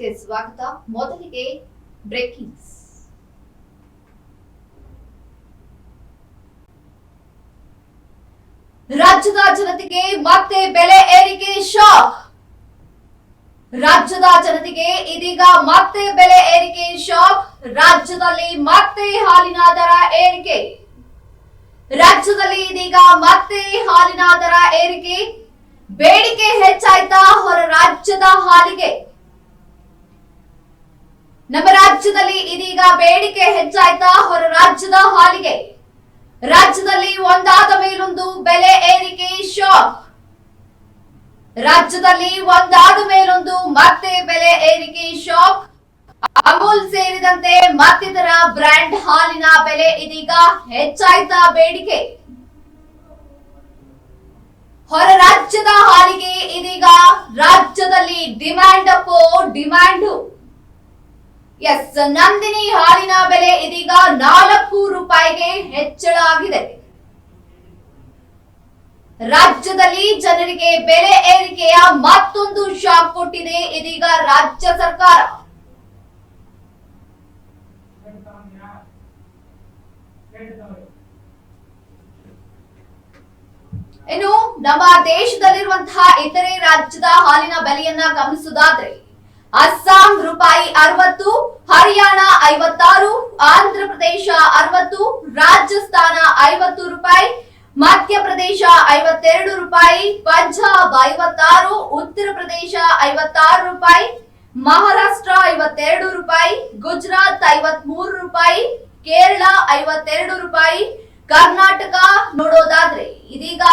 ನ್ಯೂಸ್ಗೆ ಸ್ವಾಗತ. ಮೊದಲಿಗೆ ಬ್ರೇಕಿಂಗ್ ನ್ಯೂಸ್. ರಾಜ್ಯದ ಜನತೆಗೆ ಮತ್ತೆ ಬೆಲೆ ಏರಿಕೆ ಶಾಕ್. ರಾಜ್ಯದ ಜನತೆಗೆ ಇದೀಗ ಮತ್ತೆ ಬೆಲೆ ಏರಿಕೆ ಶಾಕ್. ರಾಜ್ಯದಲ್ಲಿ ಮತ್ತೆ ಹಾಲಿನ ದರ ಏರಿಕೆ. ರಾಜ್ಯದಲ್ಲಿ ಇದೀಗ ಮತ್ತೆ ಹಾಲಿನ ದರ ಏರಿಕೆ. ಬೇಡಿಕೆ ಹೆಚ್ಚಾಯ್ತಾ ಹೊರ ರಾಜ್ಯದ ಹಾಲಿಗೆ? ನಮ್ಮ ರಾಜ್ಯದಲ್ಲಿ ಇದೀಗ ಬೇಡಿಕೆ ಹೆಚ್ಚಾಯ್ತಾ ಹೊರ ರಾಜ್ಯದ ಹಾಲಿಗೆ? ರಾಜ್ಯದಲ್ಲಿ ಒಂದಾದ ಮೇಲೊಂದು ಬೆಲೆ ಏರಿಕೆ ಶಾಕ್. ರಾಜ್ಯದಲ್ಲಿ ಒಂದಾದ ಮೇಲೊಂದು ಮತ್ತೆ ಬೆಲೆ ಏರಿಕೆ ಶಾಕ್. ಅಮೂಲ್ ಸೇರಿದಂತೆ ಮತ್ತಿತರ ಬ್ರ್ಯಾಂಡ್ ಹಾಲಿನ ಬೆಲೆ ಇದೀಗ ಹೆಚ್ಚಾಯ್ತಾ ಬೇಡಿಕೆ? ಹೊರ ರಾಜ್ಯದ ಹಾಲಿಗೆ ಇದೀಗ ರಾಜ್ಯದಲ್ಲಿ ಡಿಮ್ಯಾಂಡ್ ಅಪ್ಪೋ ಡಿಮ್ಯಾಂಡ್. ಎಸ್, ನಂದಿನಿ ಹಾಲಿನ ಬೆಲೆ ಇದೀಗ 4 ರೂಪಾಯಿಗೆ ಹೆಚ್ಚಳ ಆಗಿದೆ. ರಾಜ್ಯದಲ್ಲಿ ಜನರಿಗೆ ಬೆಲೆ ಏರಿಕೆಯ ಮತ್ತೊಂದು ಶಾಕ್ ಕೊಟ್ಟಿದೆ ಇದೀಗ ರಾಜ್ಯ ಸರ್ಕಾರ. ಇನ್ನು ನಮ್ಮ ದೇಶದಲ್ಲಿರುವಂತಹ ಇತರೆ ರಾಜ್ಯದ ಹಾಲಿನ ಬೆಲೆಯನ್ನ ಗಮನಿಸುವುದಾದ್ರೆ ಅಸ್ಸಾಂ ರೂಪಾಯಿ 60, ಹರಿಯಾಣ 56, ಆಂಧ್ರ ಪ್ರದೇಶ 60, ರಾಜಸ್ಥಾನ 50 ರೂಪಾಯಿ, ಮಧ್ಯಪ್ರದೇಶ 52 ರೂಪಾಯಿ, ಪಂಜಾಬ್ 56, ಉತ್ತರ ಪ್ರದೇಶ 56 ರೂಪಾಯಿ, ಮಹಾರಾಷ್ಟ್ರ 52 ರೂಪಾಯಿ, ಗುಜರಾತ್ 53 ರೂಪಾಯಿ, ಕೇರಳ 52 ರೂಪಾಯಿ, ಕರ್ನಾಟಕ ನೋಡೋದಾದ್ರೆ ಇದೀಗ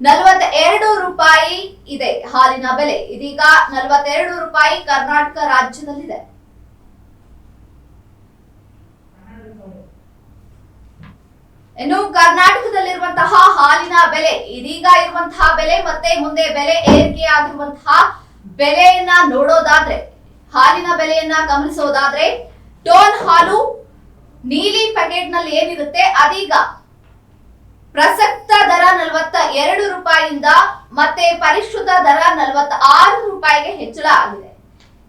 42 ರೂಪಾಯಿ ಇದೆ ಹಾಲಿನ ಬೆಲೆ. ಇದೀಗ 42 ರೂಪಾಯಿ ಕರ್ನಾಟಕ ರಾಜ್ಯದಲ್ಲಿದೆ. ಇನ್ನು ಕರ್ನಾಟಕದಲ್ಲಿರುವಂತಹ ಹಾಲಿನ ಬೆಲೆ ಇದೀಗ ಇರುವಂತಹ ಬೆಲೆ ಮತ್ತೆ ಮುಂದೆ ಬೆಲೆ ಏರಿಕೆ ಆಗಿರುವಂತಹ ಬೆಲೆಯನ್ನ ನೋಡೋದಾದ್ರೆ, ಹಾಲಿನ ಬೆಲೆಯನ್ನ ಗಮನಿಸೋದಾದ್ರೆ, ಟೋನ್ ಹಾಲು ನೀಲಿ ಪ್ಯಾಕೆಟ್ ನಲ್ಲಿ ಏನಿರುತ್ತೆ ಅದೀಗ ಪ್ರಸಕ್ತ ದರ 42 ರೂಪಾಯಿಯಿಂದ ಮತ್ತೆ ಪರಿಷ್ಕೃತ ದರ 46 ರೂಪಾಯಿಗೆ ಹೆಚ್ಚಳ ಆಗಿದೆ.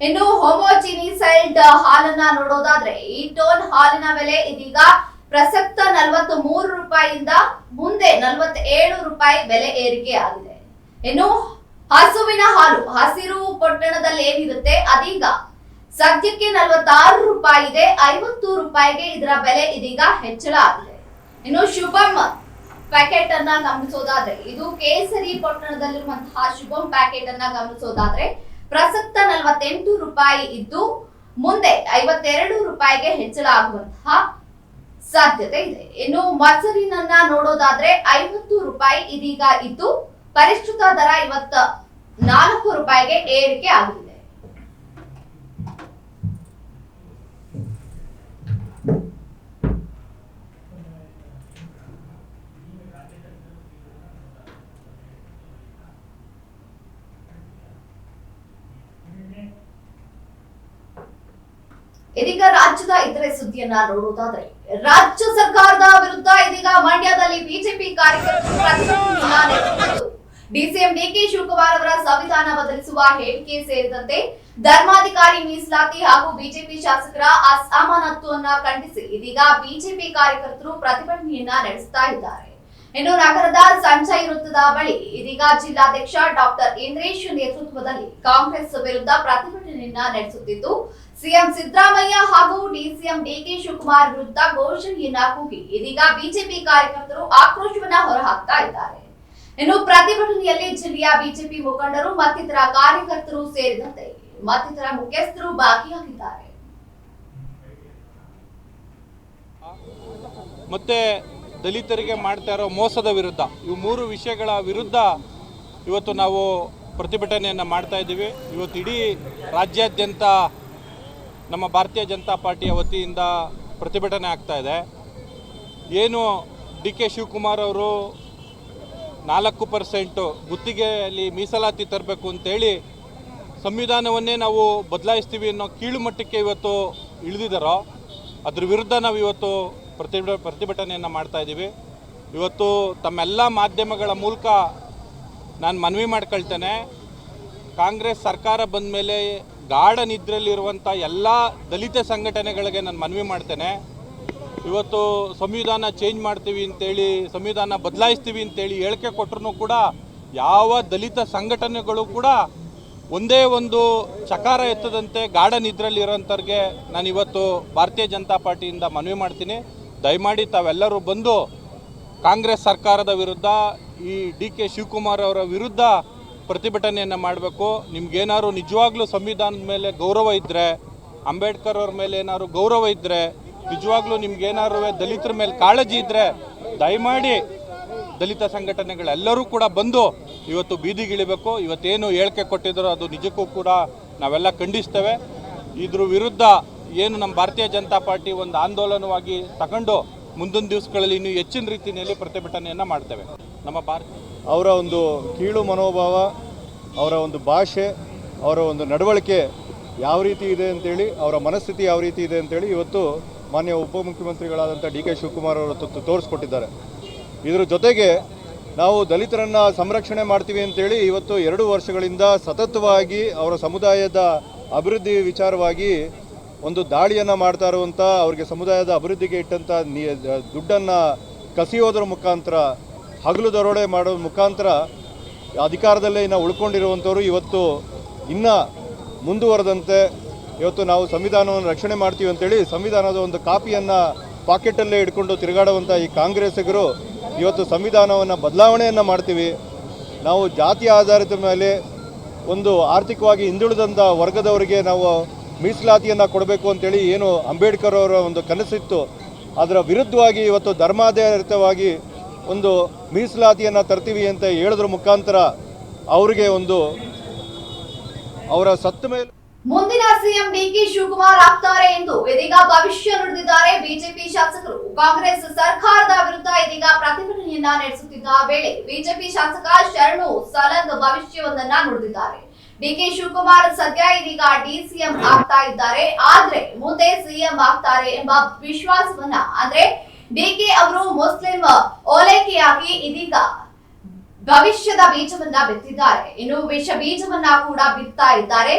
ಇನ್ನು ಹೋಮೋಜಿನಿಸೈಡ್ ಹಾಲನ್ನ ನೋಡೋದಾದ್ರೆ ಈ ಟೋನ್ ಹಾಲಿನ ಬೆಲೆ ಇದೀಗ ಪ್ರಸಕ್ತ 43 ರೂಪಾಯಿಯಿಂದ ಮುಂದೆ 47 ರೂಪಾಯಿ ಬೆಲೆ ಏರಿಕೆ ಆಗಿದೆ. ಇನ್ನು ಹಸುವಿನ ಹಾಲು ಹಸಿರು ಪೊಟ್ಟಣದಲ್ಲಿ ಏನಿರುತ್ತೆ ಅದೀಗ ಸದ್ಯಕ್ಕೆ 46 ರೂಪಾಯಿ ಇದೆ. 50 ರೂಪಾಯಿಗೆ ಇದರ ಬೆಲೆ ಇದೀಗ ಹೆಚ್ಚಳ ಆಗಿದೆ. ಇನ್ನು ಶುಭಂ ಪ್ಯಾಕೆಟ್ ಅನ್ನ ಗಮನಿಸೋದಾದ್ರೆ, ಇದು ಕೇಸರಿ ಪೊಟ್ಟಣದಲ್ಲಿರುವಂತಹ ಶುಭಂ ಪ್ಯಾಕೆಟ್ ಅನ್ನ ಗಮನಿಸೋದಾದ್ರೆ ಪ್ರಸಕ್ತ 48 ರೂಪಾಯಿ ಇದ್ದು ಮುಂದೆ 52 ರೂಪಾಯಿಗೆ ಹೆಚ್ಚಳ ಆಗುವಂತಹ ಸಾಧ್ಯತೆ ಇದೆ. ಇನ್ನು ಮಸರಿನನ್ನ ನೋಡೋದಾದ್ರೆ 50 ರೂಪಾಯಿ ಇದೀಗ ಇದ್ದು ಪರಿಷ್ಕೃತ ದರ 54 ರೂಪಾಯಿಗೆ ಏರಿಕೆ ಆಗಿದೆ. ಇದೀಗ ರಾಜ್ಯದ ಇತರೆ ಸುದ್ದಿಯನ್ನ ನೋಡುವುದಾದ್ರೆ, ರಾಜ್ಯ ಸರ್ಕಾರದ ವಿರುದ್ಧ ಇದೀಗ ಮಂಡ್ಯದಲ್ಲಿ ಬಿಜೆಪಿ ಕಾರ್ಯಕರ್ತರು ಪ್ರತಿಭಟನೆಯನ್ನ ನಡೆಸಿದರು. ಡಿಸಿಎಂ ಡಿಕೆ ಶಿವಕುಮಾರ್ ಅವರ ಸಂವಿಧಾನ ಬದಲಿಸುವ ಹೇಳಿಕೆ ಸೇರಿದಂತೆ ಧರ್ಮಾಧಿಕಾರಿ ಮೀಸಲಾತಿ ಹಾಗೂ ಬಿಜೆಪಿ ಶಾಸಕರ ಅಸಮಾನತ್ವವನ್ನು ಖಂಡಿಸಿ ಇದೀಗ ಬಿಜೆಪಿ ಕಾರ್ಯಕರ್ತರು ಪ್ರತಿಭಟನೆಯನ್ನ ನಡೆಸ್ತಾ ಇದ್ದಾರೆ. ಇನ್ನು ನಗರದ ಸಂಜಯ್ ವೃತ್ತದ ಬಳಿ ಇದೀಗ ಜಿಲ್ಲಾಧ್ಯಕ್ಷ ಡಾಕ್ಟರ್ ಇಂದ್ರೇಶ್ ನೇತೃತ್ವದಲ್ಲಿ ಕಾಂಗ್ರೆಸ್ ವಿರುದ್ಧ ಪ್ರತಿಭಟನೆಯನ್ನ ನಡೆಸುತ್ತಿದ್ದು, ಸಿಎಂ ಸಿದ್ದರಾಮಯ್ಯ ಹಾಗೂ ಡಿಸಿಎಂ ಡಿಕೆ ಶಿವಕುಮಾರ್ ವಿರುದ್ಧ ಘೋಷಣೆಯನ್ನ ಕೂಗಿ ಇದೀಗ ಬಿಜೆಪಿ ಕಾರ್ಯಕರ್ತರು ಆಕ್ರೋಶವನ್ನ ಹೊರಹಾಕ್ತಾ ಇದ್ದಾರೆ. ಇನ್ನು ಪ್ರತಿಭಟನೆಯಲ್ಲಿ ಜಿಲ್ಲೆಯ ಬಿಜೆಪಿ ಮುಖಂಡರು ಮತ್ತಿತರ ಕಾರ್ಯಕರ್ತರು ಸೇರಿದಂತೆ ಮತ್ತಿತರ ಮುಖ್ಯಸ್ಥರು ಭಾಗಿಯಾಗಿದ್ದಾರೆ. ಮತ್ತೆ ದಲಿತರಿಗೆ ಮಾಡ್ತಾ ಇರೋ ಮೋಸದ ವಿರುದ್ಧ, ಇವು 3 ವಿಷಯಗಳ ವಿರುದ್ಧ ಇವತ್ತು ನಾವು ಪ್ರತಿಭಟನೆಯನ್ನು ಮಾಡ್ತಾ ಇದ್ದೀವಿ. ಇವತ್ತು ಇಡೀ ರಾಜ್ಯಾದ್ಯಂತ ನಮ್ಮ ಭಾರತೀಯ ಜನತಾ ಪಾರ್ಟಿಯ ವತಿಯಿಂದ ಪ್ರತಿಭಟನೆ ಆಗ್ತಾ ಇದೆ. ಏನು ಡಿ ಕೆ ಶಿವಕುಮಾರ್ ಅವರು 4% ಗುತ್ತಿಗೆಯಲ್ಲಿ ಮೀಸಲಾತಿ ತರಬೇಕು ಅಂತೇಳಿ ಸಂವಿಧಾನವನ್ನೇ ನಾವು ಬದಲಾಯಿಸ್ತೀವಿ ಅನ್ನೋ ಕೀಳು ಮಟ್ಟಕ್ಕೆ ಇವತ್ತು ಇಳಿದಿದ್ದಾರೋ ಅದ್ರ ವಿರುದ್ಧ ನಾವು ಇವತ್ತು ಪ್ರತಿಭಟನೆಯನ್ನು ಮಾಡ್ತಾ ಇದ್ದೀವಿ. ಇವತ್ತು ತಮ್ಮೆಲ್ಲ ಮಾಧ್ಯಮಗಳ ಮೂಲಕ ನಾನು ಮನವಿ ಮಾಡ್ಕೊಳ್ತೇನೆ, ಕಾಂಗ್ರೆಸ್ ಸರ್ಕಾರ ಬಂದ ಮೇಲೆ ಗಾಢ ನಿದ್ರೆಯಲ್ಲಿರುವಂಥ ಎಲ್ಲ ದಲಿತ ಸಂಘಟನೆಗಳಿಗೆ ನಾನು ಮನವಿ ಮಾಡ್ತೇನೆ. ಇವತ್ತು ಸಂವಿಧಾನ ಚೇಂಜ್ ಮಾಡ್ತೀವಿ ಅಂತೇಳಿ, ಸಂವಿಧಾನ ಬದಲಾಯಿಸ್ತೀವಿ ಅಂತೇಳಿ ಹೇಳಿಕೆ ಕೊಟ್ಟರು ಕೂಡ ಯಾವ ದಲಿತ ಸಂಘಟನೆಗಳು ಕೂಡ ಒಂದೇ ಒಂದು ಚಕಾರ ಎತ್ತದಂತೆ ಗಾಢ ನಿದ್ರೆಯಲ್ಲಿರೋಂಥವ್ರಿಗೆ ನಾನಿವತ್ತು ಭಾರತೀಯ ಜನತಾ ಪಾರ್ಟಿಯಿಂದ ಮನವಿ ಮಾಡ್ತೀನಿ. ದಯಮಾಡಿ ತಾವೆಲ್ಲರೂ ಬಂದು ಕಾಂಗ್ರೆಸ್ ಸರ್ಕಾರದ ವಿರುದ್ಧ, ಈ ಡಿ.ಕೆ. ಶಿವಕುಮಾರ್ ಅವರ ವಿರುದ್ಧ ಪ್ರತಿಭಟನೆಯನ್ನು ಮಾಡಬೇಕು. ನಿಮ್ಗೇನಾದ್ರು ನಿಜವಾಗ್ಲೂ ಸಂವಿಧಾನದ ಮೇಲೆ ಗೌರವ ಇದ್ದರೆ, ಅಂಬೇಡ್ಕರ್ ಅವ್ರ ಮೇಲೆ ಏನಾದ್ರು ಗೌರವ ಇದ್ದರೆ, ನಿಜವಾಗ್ಲೂ ನಿಮ್ಗೇನಾದ್ರು ದಲಿತರ ಮೇಲೆ ಕಾಳಜಿ ಇದ್ದರೆ ದಯಮಾಡಿ ದಲಿತ ಸಂಘಟನೆಗಳೆಲ್ಲರೂ ಕೂಡ ಬಂದು ಇವತ್ತು ಬೀದಿಗಿಳಿಬೇಕು. ಇವತ್ತೇನು ಹೇಳಿಕೆ ಕೊಟ್ಟಿದ್ರು ಅದು ನಿಜಕ್ಕೂ ಕೂಡ ನಾವೆಲ್ಲ ಖಂಡಿಸ್ತೇವೆ. ಇದ್ರ ವಿರುದ್ಧ ಏನು ನಮ್ಮ ಭಾರತೀಯ ಜನತಾ ಪಾರ್ಟಿ ಒಂದು ಆಂದೋಲನವಾಗಿ ತಗೊಂಡು ಮುಂದಿನ ದಿವಸಗಳಲ್ಲಿ ಇನ್ನೂ ಹೆಚ್ಚಿನ ರೀತಿಯಲ್ಲಿ ಪ್ರತಿಭಟನೆಯನ್ನು ಮಾಡ್ತೇವೆ. ನಮ್ಮ ಅವರ ಒಂದು ಕೀಳು ಮನೋಭಾವ, ಅವರ ಒಂದು ಭಾಷೆ, ಅವರ ಒಂದು ನಡವಳಿಕೆ ಯಾವ ರೀತಿ ಇದೆ ಅಂತೇಳಿ, ಅವರ ಮನಸ್ಥಿತಿ ಯಾವ ರೀತಿ ಇದೆ ಅಂತೇಳಿ ಇವತ್ತು ಮಾನ್ಯ ಉಪಮುಖ್ಯಮಂತ್ರಿಗಳಾದಂಥ ಡಿ.ಕೆ. ಶಿವಕುಮಾರ್ ಅವರು ತೋರಿಸ್ಕೊಟ್ಟಿದ್ದಾರೆ. ಇದರ ಜೊತೆಗೆ ನಾವು ದಲಿತರನ್ನು ಸಂರಕ್ಷಣೆ ಮಾಡ್ತೀವಿ ಅಂತೇಳಿ ಇವತ್ತು 2 ವರ್ಷಗಳಿಂದ ಸತತವಾಗಿ ಅವರ ಸಮುದಾಯದ ಅಭಿವೃದ್ಧಿ ವಿಚಾರವಾಗಿ ಒಂದು ದಾಳಿಯನ್ನು ಮಾಡ್ತಾ ಇರುವಂಥ, ಅವರಿಗೆ ಸಮುದಾಯದ ಅಭಿವೃದ್ಧಿಗೆ ಇಟ್ಟಂಥ ದುಡ್ಡನ್ನು ಕಸಿಯೋದ್ರ ಮುಖಾಂತರ, ಹಗಲು ದರೋಡೆ ಮಾಡೋದ್ರ ಮುಖಾಂತರ ಅಧಿಕಾರದಲ್ಲೇ ಇನ್ನು ಉಳ್ಕೊಂಡಿರುವಂಥವ್ರು ಇವತ್ತು ಇನ್ನೂ ಮುಂದುವರೆದಂತೆ ಇವತ್ತು ನಾವು ಸಂವಿಧಾನವನ್ನು ರಕ್ಷಣೆ ಮಾಡ್ತೀವಿ ಅಂತೇಳಿ ಸಂವಿಧಾನದ ಒಂದು ಕಾಪಿಯನ್ನು ಪಾಕೆಟಲ್ಲೇ ಇಟ್ಕೊಂಡು ತಿರುಗಾಡುವಂಥ ಈ ಕಾಂಗ್ರೆಸ್ಸಿಗರು ಇವತ್ತು ಸಂವಿಧಾನವನ್ನು ಬದಲಾವಣೆಯನ್ನು ಮಾಡ್ತೀವಿ, ನಾವು ಜಾತಿ ಆಧಾರಿತ ಮೇಲೆ ಒಂದು ಆರ್ಥಿಕವಾಗಿ ಹಿಂದುಳಿದಂಥ ವರ್ಗದವರಿಗೆ ನಾವು ಮೀಸಲಾತಿಯನ್ನು ಕೊಡಬೇಕು ಅಂತೇಳಿ ಏನು ಅಂಬೇಡ್ಕರ್ ಅವರ ಒಂದು ಕನಸಿತ್ತು, ಅದರ ವಿರುದ್ಧವಾಗಿ ಇವತ್ತು ಧರ್ಮಾಧಾರಿತವಾಗಿ ಒಂದು ಮೀಸಲಾತಿಯನ್ನು ತರ್ತೀವಿ ಅಂತ ಹೇಳೋದ್ರ ಮುಖಾಂತರ ಅವರಿಗೆ ಒಂದು ಅವರ ಸತ್ತ ಮೇಲೆ ಮುಂದಿನ ಸಿಎಂ ಡಿ.ಕೆ. ಶಿವಕುಮಾರ್ ಆಗ್ತಾರೆ ಎಂದು ಇದೀಗ ಭವಿಷ್ಯ ನುಡಿದಿದ್ದಾರೆ ಬಿಜೆಪಿ ಶಾಸಕರು. ಕಾಂಗ್ರೆಸ್ ಸರ್ಕಾರದ ವಿರುದ್ಧ ಇದೀಗ ಪ್ರತಿಭಟನೆಯನ್ನ ನಡೆಸುತ್ತಿದ್ದ ವೇಳೆ ಬಿಜೆಪಿ ಶಾಸಕ ಶರಣು ಸಲಂಗ್ ಭವಿಷ್ಯವೊಂದನ್ನ ನುಡಿದಿದ್ದಾರೆ. ಡಿ.ಕೆ. ಶಿವಕುಮಾರ್ ಸದ್ಯ ಇದೀಗ ಡಿಸಿಎಂ ಆಗ್ತಾ ಇದ್ದಾರೆ, ಆದ್ರೆ ಮುಂದೆ ಸಿಎಂ ಆಗ್ತಾರೆ ಎಂಬ ವಿಶ್ವಾಸವನ್ನ, ಅಂದ್ರೆ ಡಿ.ಕೆ. ಅವರು ಮುಸ್ಲಿಂ ಓಲೈಕೆಯಾಗಿ ಇದೀಗ ಭವಿಷ್ಯದ ಬೀಜವನ್ನ ಬಿತ್ತಿದ್ದಾರೆ. ಇನ್ನು ವಿಷ ಬೀಜವನ್ನ ಕೂಡ ಬಿತ್ತಾ ಇದ್ದಾರೆ.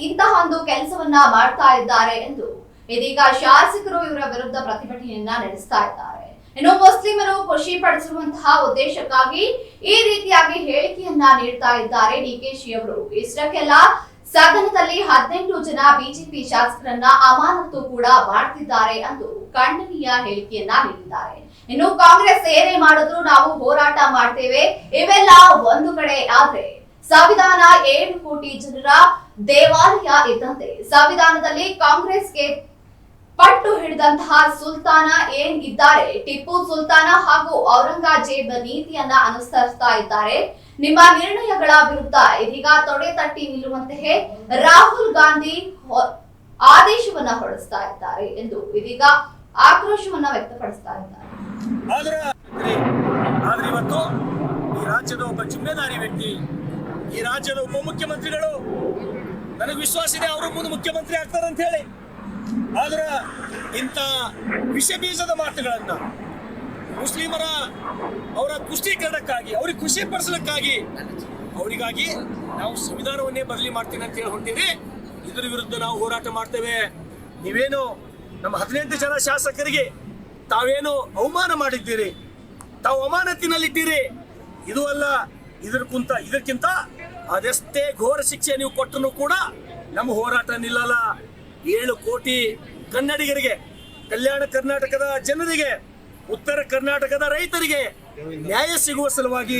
ಇಂತಹ ಒಂದು ಕೆಲಸವನ್ನ ಮಾಡ್ತಾ ಇದ್ದಾರೆ ಎಂದು ಇದೀಗ ಶಾಸಕರು ಇವರ ವಿರುದ್ಧ ಪ್ರತಿಭಟನೆಯನ್ನ ನಡೆಸ್ತಾ ಇದ್ದಾರೆ. ಇನ್ನು ಮುಸ್ಲಿಮರು ಖುಷಿ ಪಡಿಸುವಂತಹ ಉದ್ದೇಶಕ್ಕಾಗಿ ಈ ರೀತಿಯಾಗಿ ಹೇಳಿಕೆಯನ್ನ ನೀಡ್ತಾ ಇದ್ದಾರೆ ಡಿ.ಕೆ.ಶಿ ಅವರು. ಇಷ್ಟಕ್ಕೆಲ್ಲ ಸದನದಲ್ಲಿ 18 ಜನ ಬಿಜೆಪಿ ಶಾಸಕರನ್ನ ಅಮಾನತು ಕೂಡ ಮಾಡ್ತಿದ್ದಾರೆ ಎಂದು ಖಂಡನೀಯ ಹೇಳಿಕೆಯನ್ನ ನೀಡಿದ್ದಾರೆ. ಇನ್ನು ಕಾಂಗ್ರೆಸ್ ಏನೇ ಮಾಡಿದ್ರು ನಾವು ಹೋರಾಟ ಮಾಡ್ತೇವೆ, ಇವೆಲ್ಲ ಒಂದು ಕಡೆ ಆದ್ರೆ ಸಂವಿಧಾನ 7 ಕೋಟಿ ಜನರ ದೇವಾಲಯ ಇದ್ದಂತೆ. ಸಂವಿಧಾನದಲ್ಲಿ ಕಾಂಗ್ರೆಸ್ಗೆ ಪಟ್ಟು ಹಿಡಿದಂತಹ ಸುಲ್ತಾನ ಏನ್ ಇದ್ದಾರೆ, ಟಿಪ್ಪು ಸುಲ್ತಾನ ಹಾಗೂ ಔರಂಗಜೇಬ್ ನೀತಿಯನ್ನ ಅನುಸರಿಸ್ತಾ ಇದ್ದಾರೆ. ನಿಮ್ಮ ನಿರ್ಣಯಗಳ ವಿರುದ್ಧ ಇದೀಗ ತೊಡೆ ತಟ್ಟಿ ನಿಲ್ಲುವಂತೆಯೇ ರಾಹುಲ್ ಗಾಂಧಿ ಆದೇಶವನ್ನ ಹೊರಡಿಸ್ತಾ ಇದ್ದಾರೆ ಎಂದು ಇದೀಗ ಆಕ್ರೋಶವನ್ನ ವ್ಯಕ್ತಪಡಿಸ್ತಾ ಇದ್ದಾರೆ. ಆದ್ರೆ ಇವತ್ತು ಈ ರಾಜ್ಯದ ಒಬ್ಬ ಜಿಮ್ಮೆದಾರಿ ವ್ಯಕ್ತಿ, ಈ ರಾಜ್ಯದ ಉಪಮುಖ್ಯಮಂತ್ರಿಗಳು, ನನಗೆ ವಿಶ್ವಾಸ ಇದೆ ಅವರು ಮುಂದೆ ಮುಖ್ಯಮಂತ್ರಿ ಆಗ್ತಾರೆ ಅಂತ ಹೇಳಿ. ಆದ್ರೆ ಇಂಥ ವಿಷ ಬೀಜದ ಮಾತುಗಳನ್ನ ಮುಸ್ಲಿಮರ ಅವರ ತುಷ್ಟೀಕರಣಕ್ಕಾಗಿ, ಅವ್ರಿಗೆ ಖುಷಿ ಪಡಿಸಲಿಕ್ಕಾಗಿ, ಅವರಿಗಾಗಿ ನಾವು ಸಂವಿಧಾನವನ್ನೇ ಬದಲಿ ಮಾಡ್ತೀನಿ ಅಂತ ಹೇಳಿ ಹೊಂಟಿವಿ. ಇದರ ವಿರುದ್ಧ ನಾವು ಹೋರಾಟ ಮಾಡ್ತೇವೆ. ನೀವೇನು ನಮ್ಮ 18 ಜನ ಶಾಸಕರಿಗೆ ತಾವೇನು ಅವಮಾನ ಮಾಡಿದ್ದೀರಿ, ತಾವು ಅಮಾನತಿನಲ್ಲಿದ್ದೀರಿ, ಇದು ಅಲ್ಲ, ಇದಕ್ಕಿಂತ ಅದೆಷ್ಟೇ ಘೋರ ಶಿಕ್ಷೆ ನೀವು ಕೊಟ್ಟರು ಕೂಡ ನಮ್ಮ ಹೋರಾಟ ನಿಲ್ಲಲ್ಲ. 7 ಕೋಟಿ ಕನ್ನಡಿಗರಿಗೆ, ಕಲ್ಯಾಣ ಕರ್ನಾಟಕದ ಜನರಿಗೆ, ಉತ್ತರ ಕರ್ನಾಟಕದ ರೈತರಿಗೆ ನ್ಯಾಯ ಸಿಗುವ ಸಲುವಾಗಿ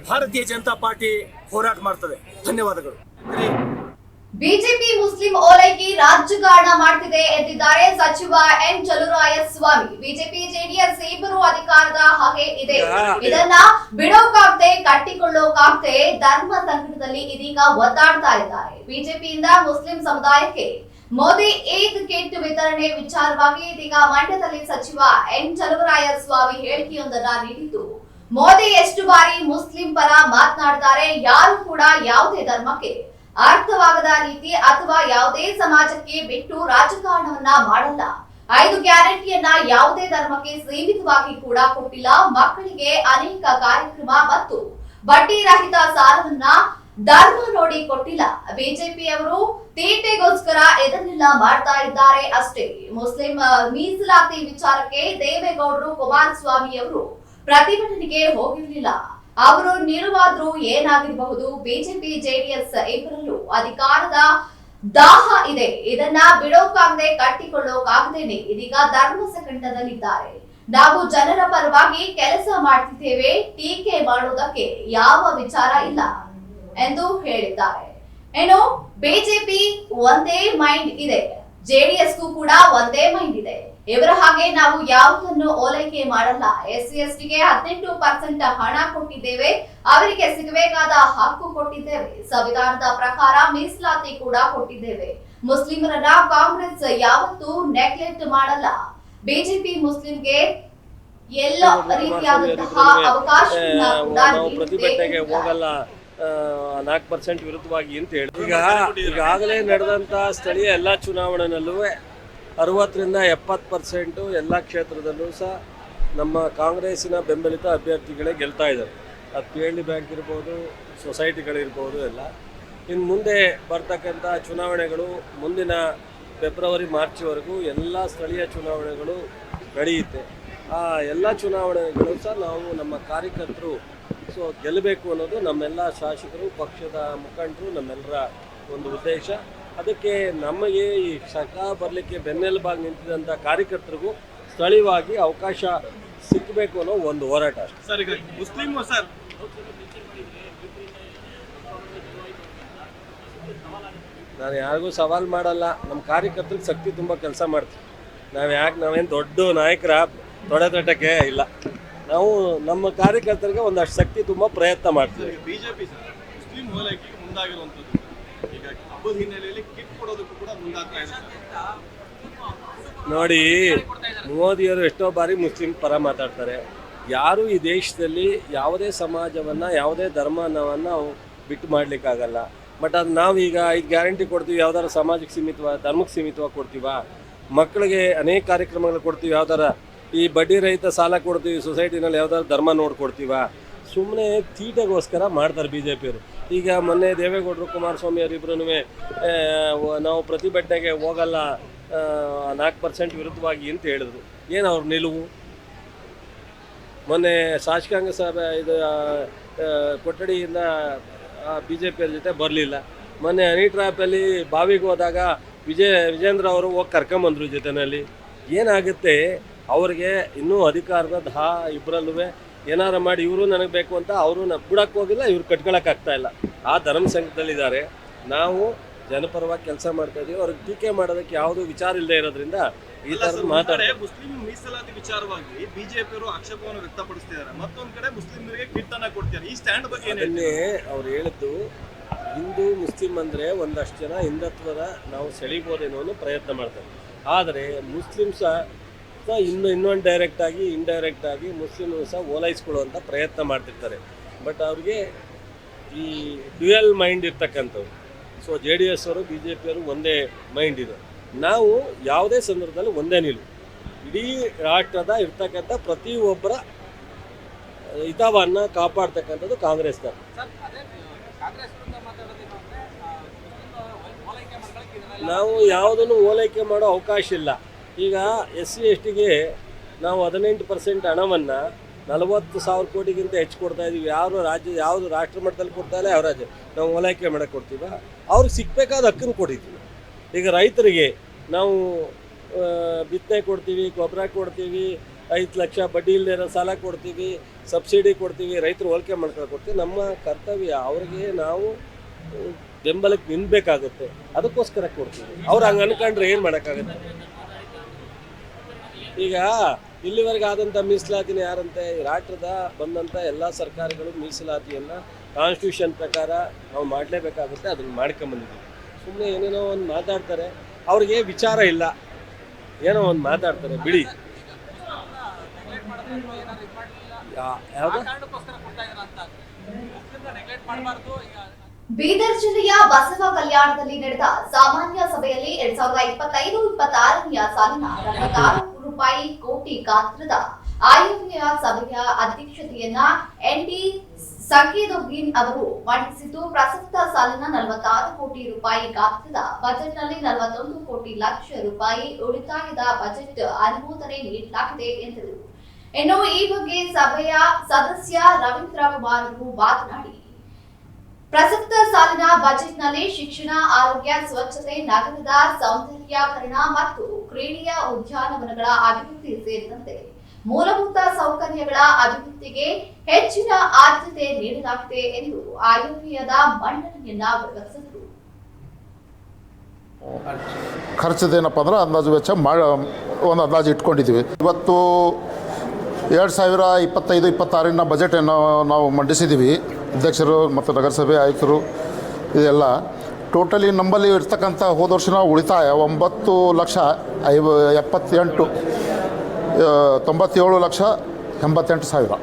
ಭಾರತೀಯ ಜನತಾ ಪಾರ್ಟಿ ಹೋರಾಟ ಮಾಡ್ತದೆ. ಧನ್ಯವಾದಗಳು. ಬಿಜೆಪಿ ಮುಸ್ಲಿಂ ಓಲೈಕೆ ರಾಜಕಾರಣ ಮಾಡ್ತಿದೆ ಎಂದಿದ್ದಾರೆ ಸಚಿವ ಎನ್ ಚಲುವರಾಯಸ್ವಾಮಿ. ಬಿಜೆಪಿ ಜೆಡಿಎಸ್ ಇಬ್ಬರು ಅಧಿಕಾರದ ಹಾಗೆ ಇದೆ, ಇದನ್ನ ಬಿಡೋಕಾಗ್ದೆ ಕಟ್ಟಿಕೊಳ್ಳೋಕಾಗ್ದೆ ಧರ್ಮ ಸಂಕಟದಲ್ಲಿ ಇದೀಗ ಒದ್ದಾಡ್ತಾ ಇದ್ದಾರೆ. ಬಿಜೆಪಿಯಿಂದ ಮುಸ್ಲಿಂ ಸಮುದಾಯಕ್ಕೆ ಮೋದಿ ಈದ್ ಕಿಟ್ ವಿತರಣೆ ವಿಚಾರವಾಗಿ ಇದೀಗ ಮಂಡ್ಯದಲ್ಲಿ ಸಚಿವ ಎನ್ ಚಲುವರಾಯಸ್ವಾಮಿ ಹೇಳಿಕೆಯೊಂದನ್ನ ನೀಡಿದ್ದು, ಮೋದಿ ಎಷ್ಟು ಬಾರಿ ಮುಸ್ಲಿಂ ಪರ ಮಾತನಾಡಿದ್ದಾರೆ, ಯಾರು ಕೂಡ ಯಾವುದೇ ಧರ್ಮಕ್ಕೆ ಅರ್ಥವಾಗದ ರೀತಿ ಅಥವಾ ಯಾವುದೇ ಸಮಾಜಕ್ಕೆ ಬಿಟ್ಟು ರಾಜಕಾರಣವನ್ನ ಮಾಡಲ್ಲ. 5 ಗ್ಯಾರಂಟಿಯನ್ನ ಯಾವುದೇ ಧರ್ಮಕ್ಕೆ ಸೀಮಿತವಾಗಿ ಕೂಡ ಕೊಟ್ಟಿಲ್ಲ. ಮಕ್ಕಳಿಗೆ ಅನೇಕ ಕಾರ್ಯಕ್ರಮ ಮತ್ತು ಬಡ್ಡಿ ರಹಿತ ಸಾಲವನ್ನ ಧರ್ಮ ನೋಡಿ ಕೊಟ್ಟಿಲ್ಲ. ಬಿಜೆಪಿಯವರು ತೀಟೆಗೋಸ್ಕರ ಇದನ್ನೆಲ್ಲ ಮಾಡ್ತಾ ಇದ್ದಾರೆ ಅಷ್ಟೇ. ಮುಸ್ಲಿಂ ಮೀಸಲಾತಿ ವಿಚಾರಕ್ಕೆ ದೇವೇಗೌಡರು ಕುಮಾರಸ್ವಾಮಿ ಅವರು ಪ್ರತಿಭಟನೆಗೆ ಹೋಗಿರಲಿಲ್ಲ. ಅವರು ನಿಲುವಾದ್ರೂ ಏನಾಗಿರಬಹುದು. ಬಿಜೆಪಿ ಜೆಡಿಎಸ್ ಇಬ್ಬರಲ್ಲೂ ಅಧಿಕಾರದ ದಾಹ ಇದೆ. ಇದನ್ನ ಬಿಡೋಕಾಗದೆ ಕಟ್ಟಿಕೊಳ್ಳೋಕಾಗದೇನೆ ಇದೀಗ ಧರ್ಮಸಂಕಟದಲ್ಲಿದ್ದಾರೆ. ನಾವು ಜನರ ಪರವಾಗಿ ಕೆಲಸ ಮಾಡ್ತಿದ್ದೇವೆ, ಟೀಕೆ ಮಾಡೋದಕ್ಕೆ ಯಾವ ವಿಚಾರ ಇಲ್ಲ ಎಂದು ಹೇಳಿದ್ದಾರೆ. ಏನು ಬಿಜೆಪಿ ಒಂದೇ ಮೈಂಡ್ ಇದೆ, ಜೆಡಿಎಸ್ಗೂ ಕೂಡ ಒಂದೇ ಮೈಂಡ್ ಇದೆ. ಇವರ ಹಾಗೆ ನಾವು ಯಾವುದನ್ನು ಓಲೈಕೆ ಮಾಡಲ್ಲ. SC/STಗೆ 18% ಹಣ ಕೊಟ್ಟಿದ್ದೇವೆ, ಅವರಿಗೆ ಸಿಗಬೇಕಾದ ಹಕ್ಕು ಕೊಟ್ಟಿದ್ದೇವೆ, ಸಂವಿಧಾನದ ಪ್ರಕಾರ ಮೀಸಲಾತಿ ಕೂಡ ಕೊಟ್ಟಿದ್ದೇವೆ. ಮುಸ್ಲಿಮರನ್ನ ಕಾಂಗ್ರೆಸ್ ಯಾವತ್ತೂ ನೆಗ್ಲೆಕ್ಟ್ ಮಾಡಲ್ಲ. ಬಿಜೆಪಿ ಮುಸ್ಲಿಂಗೆ ಎಲ್ಲ ರೀತಿಯಾದಂತಹ ಅವಕಾಶವನ್ನ ಕೂಡ ಪ್ರತಿಭಟನೆಗೆ ಹೋಗಲ್ಲ 4% ವಿರುದ್ಧವಾಗಿ ಅಂತ ಹೇಳಿ ಈಗಾಗಲೇ ನಡೆದಂತ ಸ್ಥಳೀಯ ಎಲ್ಲ ಚುನಾವಣೆಯಲ್ಲೂ 60% 70% ಎಲ್ಲ ಕ್ಷೇತ್ರದಲ್ಲೂ ಸಹ ನಮ್ಮ ಕಾಂಗ್ರೆಸ್ಸಿನ ಬೆಂಬಲಿತ ಅಭ್ಯರ್ಥಿಗಳೇ ಗೆಲ್ತಾ ಇದ್ದಾರೆ. ಅದು PLD ಬ್ಯಾಂಕ್ ಇರ್ಬೋದು, ಸೊಸೈಟಿಗಳಿರ್ಬೋದು ಎಲ್ಲ. ಇನ್ನು ಮುಂದೆ ಬರ್ತಕ್ಕಂಥ ಚುನಾವಣೆಗಳು ಮುಂದಿನ ಫೆಬ್ರವರಿ ಮಾರ್ಚ್ವರೆಗೂ ಎಲ್ಲ ಸ್ಥಳೀಯ ಚುನಾವಣೆಗಳು ನಡೆಯುತ್ತೆ. ಆ ಎಲ್ಲ ಚುನಾವಣೆಗಳು ಸಹ ನಾವು ನಮ್ಮ ಕಾರ್ಯಕರ್ತರು ಗೆಲ್ಲಬೇಕು ಅನ್ನೋದು ನಮ್ಮೆಲ್ಲ ಶಾಸಕರು, ಪಕ್ಷದ ಮುಖಂಡರು, ನಮ್ಮೆಲ್ಲರ ಒಂದು ಉದ್ದೇಶ. ಅದಕ್ಕೆ ನಮಗೆ ಈ ಸರ್ಕಾರ ಬರಲಿಕ್ಕೆ ಬೆನ್ನೆಲುಬಾಗಿ ನಿಂತಿದ್ದಂಥ ಕಾರ್ಯಕರ್ತರಿಗೂ ಸ್ಥಳೀಯವಾಗಿ ಅವಕಾಶ ಸಿಕ್ಕಬೇಕು ಅನ್ನೋ ಒಂದು ಹೋರಾಟ ಅಷ್ಟೇ. ಸರ್, ಈಗ ಮುಸ್ಲಿಂ ಸರ್ ನಾನು ಯಾರಿಗೂ ಸವಾಲು ಮಾಡಲ್ಲ. ನಮ್ಮ ಕಾರ್ಯಕರ್ತರಿಗೆ ಶಕ್ತಿ ತುಂಬ ಕೆಲಸ ಮಾಡ್ತೀವಿ. ನಾವೇನು ದೊಡ್ಡ ನಾಯಕರ ತೊಡೆತಟ್ಟಕ್ಕೆ ಇಲ್ಲ. ನಾವು ನಮ್ಮ ಕಾರ್ಯಕರ್ತರಿಗೆ ಒಂದಷ್ಟು ಶಕ್ತಿ ತುಂಬ ಪ್ರಯತ್ನ ಮಾಡ್ತೀವಿ. ಬಿಜೆಪಿ ಸರ್ ಮುಸ್ಲಿಂ ಓಲೈಕೆಗೆ ಮುಂದಾಗಿರುವಂಥದ್ದು. ಈಗ ಹಬ್ಬದ ಹಿನ್ನೆಲೆಯಲ್ಲಿ ಕಿಟ್ ಕೊಡೋದಕ್ಕೂ ಕೂಡ ಮುಂದಾಗ್ತಾ ಇದೆ. ನೋಡಿ, ಮೋದಿಯವರು ಎಷ್ಟೋ ಬಾರಿ ಮುಸ್ಲಿಂ ಪರ ಮಾತಾಡ್ತಾರೆ. ಯಾರು ಈ ದೇಶದಲ್ಲಿ ಯಾವುದೇ ಸಮಾಜವನ್ನು, ಯಾವುದೇ ಧರ್ಮವನ್ನು ಬಿಟ್ಟು ಮಾಡಲಿಕ್ಕಾಗಲ್ಲ. ಬಟ್ ಅದು ನಾವೀಗ 5 ಗ್ಯಾರಂಟಿ ಕೊಡ್ತೀವಿ, ಯಾವ್ದಾರು ಸಮಾಜಕ್ಕೆ ಸೀಮಿತವಾಗಿ, ಧರ್ಮಕ್ಕೆ ಸೀಮಿತವಾಗಿ ಕೊಡ್ತೀವ? ಮಕ್ಕಳಿಗೆ ಅನೇಕ ಕಾರ್ಯಕ್ರಮಗಳು ಕೊಡ್ತೀವಿ, ಯಾವ್ದಾರ ಈ ಬಡ್ಡಿ ರಹಿತ ಸಾಲ ಕೊಡ್ತೀವಿ, ಸೊಸೈಟಿನಲ್ಲಿ ಯಾವ್ದಾದ್ರು ಧರ್ಮ ನೋಡ್ಕೊಡ್ತೀವ? ಸುಮ್ಮನೆ ತೀಟೆಗೋಸ್ಕರ ಮಾಡ್ತಾರೆ ಬಿಜೆಪಿಯವರು. ಈಗ ಮೊನ್ನೆ ದೇವೇಗೌಡರು ಕುಮಾರಸ್ವಾಮಿ ಅವರಿಬ್ಬರೂ ನಾವು ಪ್ರತಿಭಟನೆಗೆ ಹೋಗಲ್ಲ 4% ವಿರುದ್ಧವಾಗಿ ಅಂತ ಹೇಳಿದ್ರು. ಏನು ಅವ್ರ ನಿಲುವು? ಮೊನ್ನೆ ಶಾಸಕಾಂಗ ಸಭೆ ಇದು ಕೊಠಡಿಯಿಂದ ಬಿಜೆಪಿಯವ್ರ ಜೊತೆ ಬರಲಿಲ್ಲ. ಮೊನ್ನೆ ಹನಿ ಟ್ರ್ಯಾಪಲ್ಲಿ ಬಾವಿಗೆ ಹೋದಾಗ ವಿಜೇಂದ್ರ ಅವರು ಹೋಗಿ ಕರ್ಕೊಂಬಂದ್ರು ಜೊತೆಯಲ್ಲಿ. ಏನಾಗುತ್ತೆ ಅವ್ರಿಗೆ ಇನ್ನೂ ಅಧಿಕಾರದ ದಹ ಇಬ್ಬರಲ್ಲೂ ಏನಾರು ಮಾಡಿ ಇವರು ನನಗೆ ಬೇಕು ಅಂತ ಅವರು ಬಿಡಕ್ಕೆ ಹೋಗಿಲ್ಲ, ಇವ್ರು ಕಟ್ಕೊಳಕ್ಕಾಗ್ತಾ ಇಲ್ಲ. ಆ ಧರ್ಮ ಸಂಘದಲ್ಲಿದ್ದಾರೆ. ನಾವು ಜನಪರವಾಗಿ ಕೆಲಸ ಮಾಡ್ತಾ ಇದೀವಿ. ಅವ್ರಿಗೆ ಟೀಕೆ ಮಾಡೋದಕ್ಕೆ ಯಾವುದೂ ವಿಚಾರ ಇಲ್ಲದೆ ಇರೋದ್ರಿಂದ ಈ ಥರದ್ದು ಮಾತಾಡ್ತಾರೆ. ಮುಸ್ಲಿಂ ಮೀಸಲಾತಿ ವಿಚಾರವಾಗಿ ಬಿಜೆಪಿಯವರು ಆಕ್ಷೇಪವನ್ನು ವ್ಯಕ್ತಪಡಿಸ್ತಿದ್ದಾರೆ. ಮತ್ತೊಂದು ಕಡೆ ಮುಸ್ಲಿಮರಿಗೆ ಕಿಟ್ ಅನ್ನ ಕೊಡ್ತಿದ್ದಾರೆ. ಈ ಸ್ಟ್ಯಾಂಡ್ ಬಗ್ಗೆ ಅದನ್ನೇ ಅವ್ರು ಹೇಳಿದ್ದು. ಹಿಂದೂ ಮುಸ್ಲಿಂ ಅಂದರೆ ಒಂದಷ್ಟು ಜನ ಹಿಂದುತ್ವದ ನಾವು ಸೆಳಿಬೋದೇನೋ ಅನ್ನೋ ಪ್ರಯತ್ನ ಮಾಡ್ತಾರೆ. ಆದರೆ ಮುಸ್ಲಿಮ್ಸ ಇನ್ನೊಂದು ಇಂಡೈರೆಕ್ಟ್ ಆಗಿ ಮುಸ್ಲಿಮ್ ಸಹ ಓಲೈಸ್ಕೊಳ್ಳುವಂಥ ಪ್ರಯತ್ನ ಮಾಡ್ತಿರ್ತಾರೆ. ಬಟ್ ಅವ್ರಿಗೆ ಈ ಡ್ಯುಯಲ್ ಮೈಂಡ್ ಇರ್ತಕ್ಕಂಥವ್ರು. ಸೊ JDS ಅವರು BJPಯವರು ಒಂದೇ ಮೈಂಡ್ ಇದೆ. ನಾವು ಯಾವುದೇ ಸಂದರ್ಭದಲ್ಲಿ ಒಂದೇ ನಿಲುವು. ಇಡೀ ರಾಷ್ಟ್ರದ ಇರ್ತಕ್ಕಂಥ ಪ್ರತಿಯೊಬ್ಬರ ಹಿತವನ್ನು ಕಾಪಾಡ್ತಕ್ಕಂಥದ್ದು ಕಾಂಗ್ರೆಸ್ನ. ನಾವು ಯಾವುದನ್ನು ಓಲೈಕೆ ಮಾಡೋ ಅವಕಾಶ ಇಲ್ಲ. ಈಗ SC/STಗೆ ನಾವು 18% ಹಣವನ್ನು 40,000 ಕೋಟಿಗಿಂತ ಹೆಚ್ಚು ಕೊಡ್ತಾ ಇದ್ದೀವಿ. ಯಾವುದು ರಾಷ್ಟ್ರ ಮಟ್ಟದಲ್ಲಿ ಕೊಡ್ತಾ ಇಲ್ಲ, ಯಾವ ರಾಜ್ಯ ನಾವು ಓಲೈಕೆ ಮಾಡಕ್ಕೆ ಕೊಡ್ತೀವ? ಅವ್ರಿಗೆ ಸಿಗಬೇಕಾದ ಹಕ್ಕನ್ನು ಕೊಟ್ಟಿದ್ದೀವಿ. ಈಗ ರೈತರಿಗೆ ನಾವು ಬಿತ್ತನೆ ಕೊಡ್ತೀವಿ, ಗೊಬ್ಬರ ಕೊಡ್ತೀವಿ, 5 ಲಕ್ಷ ಬಡ್ಡಿ ಇಲ್ಲದೆ ಇರೋ ಸಾಲ ಕೊಡ್ತೀವಿ, ಸಬ್ಸಿಡಿ ಕೊಡ್ತೀವಿ, ರೈತರು ಹೋಲಿಕೆ ಮಾಡ್ಕೊಂಡು ಕೊಡ್ತೀವಿ. ನಮ್ಮ ಕರ್ತವ್ಯ ಅವ್ರಿಗೆ ನಾವು ಬೆಂಬಲಕ್ಕೆ ನಿಲ್ಲಬೇಕಾಗುತ್ತೆ. ಅದಕ್ಕೋಸ್ಕರ ಕೊಡ್ತೀವಿ. ಅವ್ರು ಹಂಗೆ ಅನ್ಕೊಂಡ್ರೆ ಏನು ಮಾಡೋಕ್ಕಾಗುತ್ತೆ? ಈಗ ಇಲ್ಲಿವರೆಗೆ ಆದಂಥ ಮೀಸಲಾತಿನ ಯಾರಂತೆ? ರಾಷ್ಟ್ರದ ಬಂದಂಥ ಎಲ್ಲ ಸರ್ಕಾರಗಳು ಮೀಸಲಾತಿಯನ್ನು ಕಾನ್ಸ್ಟಿಟ್ಯೂಷನ್ ಪ್ರಕಾರ ನಾವು ಮಾಡಲೇಬೇಕಾಗುತ್ತೆ. ಅದನ್ನು ಮಾಡ್ಕೊಂಬಂದಿದ್ದೀವಿ. ಸುಮ್ಮನೆ ಏನೇನೋ ಒಂದು ಮಾತಾಡ್ತಾರೆ, ಅವ್ರಿಗೆ ವಿಚಾರ ಇಲ್ಲ, ಏನೋ ಒಂದು ಮಾತಾಡ್ತಾರೆ, ಬಿಡಿ. ಯಾವುದು? ಬೀದರ್ ಜಿಲ್ಲೆಯ ಬಸವ ಕಲ್ಯಾಣದಲ್ಲಿ ನಡೆದ ಸಾಮಾನ್ಯ ಸಭೆಯಲ್ಲಿ 2025-26ನೇ ಸಾಲಿನ 46 ಕೋಟಿ ಗಾತ್ರದ ಆಯವ್ಯಯ ಸಭೆಯ ಅಧ್ಯಕ್ಷತೆಯನ್ನ ND ಸಂಕೇತೋಗಿನ್ ಅವರು ಮಂಡಿಸಿದ್ದು ಪ್ರಸಕ್ತ ಸಾಲಿನ 46 ಕೋಟಿ ರೂಪಾಯಿ ಗಾತ್ರದ ಬಜೆಟ್ನಲ್ಲಿ 41 ಕೋಟಿ ಲಕ್ಷ ರೂಪಾಯಿ ಉಳಿತಾಯದ ಬಜೆಟ್ ಅನುಮೋದನೆ ನೀಡಲಾಗಿದೆ ಎಂದರು. ಇನ್ನು ಈ ಬಗ್ಗೆ ಸಭೆಯ ಸದಸ್ಯ ರವೀಂದ್ರ ಕುಮಾರ್ ಅವರು ಮಾತನಾಡಿ, ಪ್ರಸಕ್ತ ಸಾಲಿನ ಬಜೆಟ್ನಲ್ಲಿ ಶಿಕ್ಷಣ, ಆರೋಗ್ಯ, ಸ್ವಚ್ಛತೆ, ನಗರದ ಸೌಂದರ್ಯೀಕರಣ ಮತ್ತು ಕ್ರೀಡೆಯ ಉದ್ಯಾನವನಗಳ ಅಭಿವೃದ್ಧಿ ಸೇರಿದಂತೆ ಮೂಲಭೂತ ಸೌಕರ್ಯಗಳ ಅಭಿವೃದ್ಧಿಗೆ ಹೆಚ್ಚಿನ ಆದ್ಯತೆ ನೀಡಲಾಗಿದೆ ಎಂದು ಆಯವ್ಯಯದ ಮಂಡನೆಯನ್ನ ವಿವರಿಸಿದರು. ಖರ್ಚದೇನಪ್ಪ ಅಂದ್ರೆ ಅಂದಾಜು ವೆಚ್ಚ ಒಂದು ಅಂದಾಜು ಇಟ್ಕೊಂಡಿದ್ದೀವಿ. ಇವತ್ತು 2025-26 ಬಜೆಟನ್ನು ನಾವು ಮಂಡಿಸಿದ್ದೀವಿ. ಅಧ್ಯಕ್ಷರು ಮತ್ತು ನಗರಸಭೆ ಆಯುಕ್ತರು ಇದೆಲ್ಲ ಟೋಟಲಿ ನಮ್ಮಲ್ಲಿ ಇರ್ತಕ್ಕಂಥ ಹೋದ ವರ್ಷ ಉಳಿತಾಯ 9,97,88,000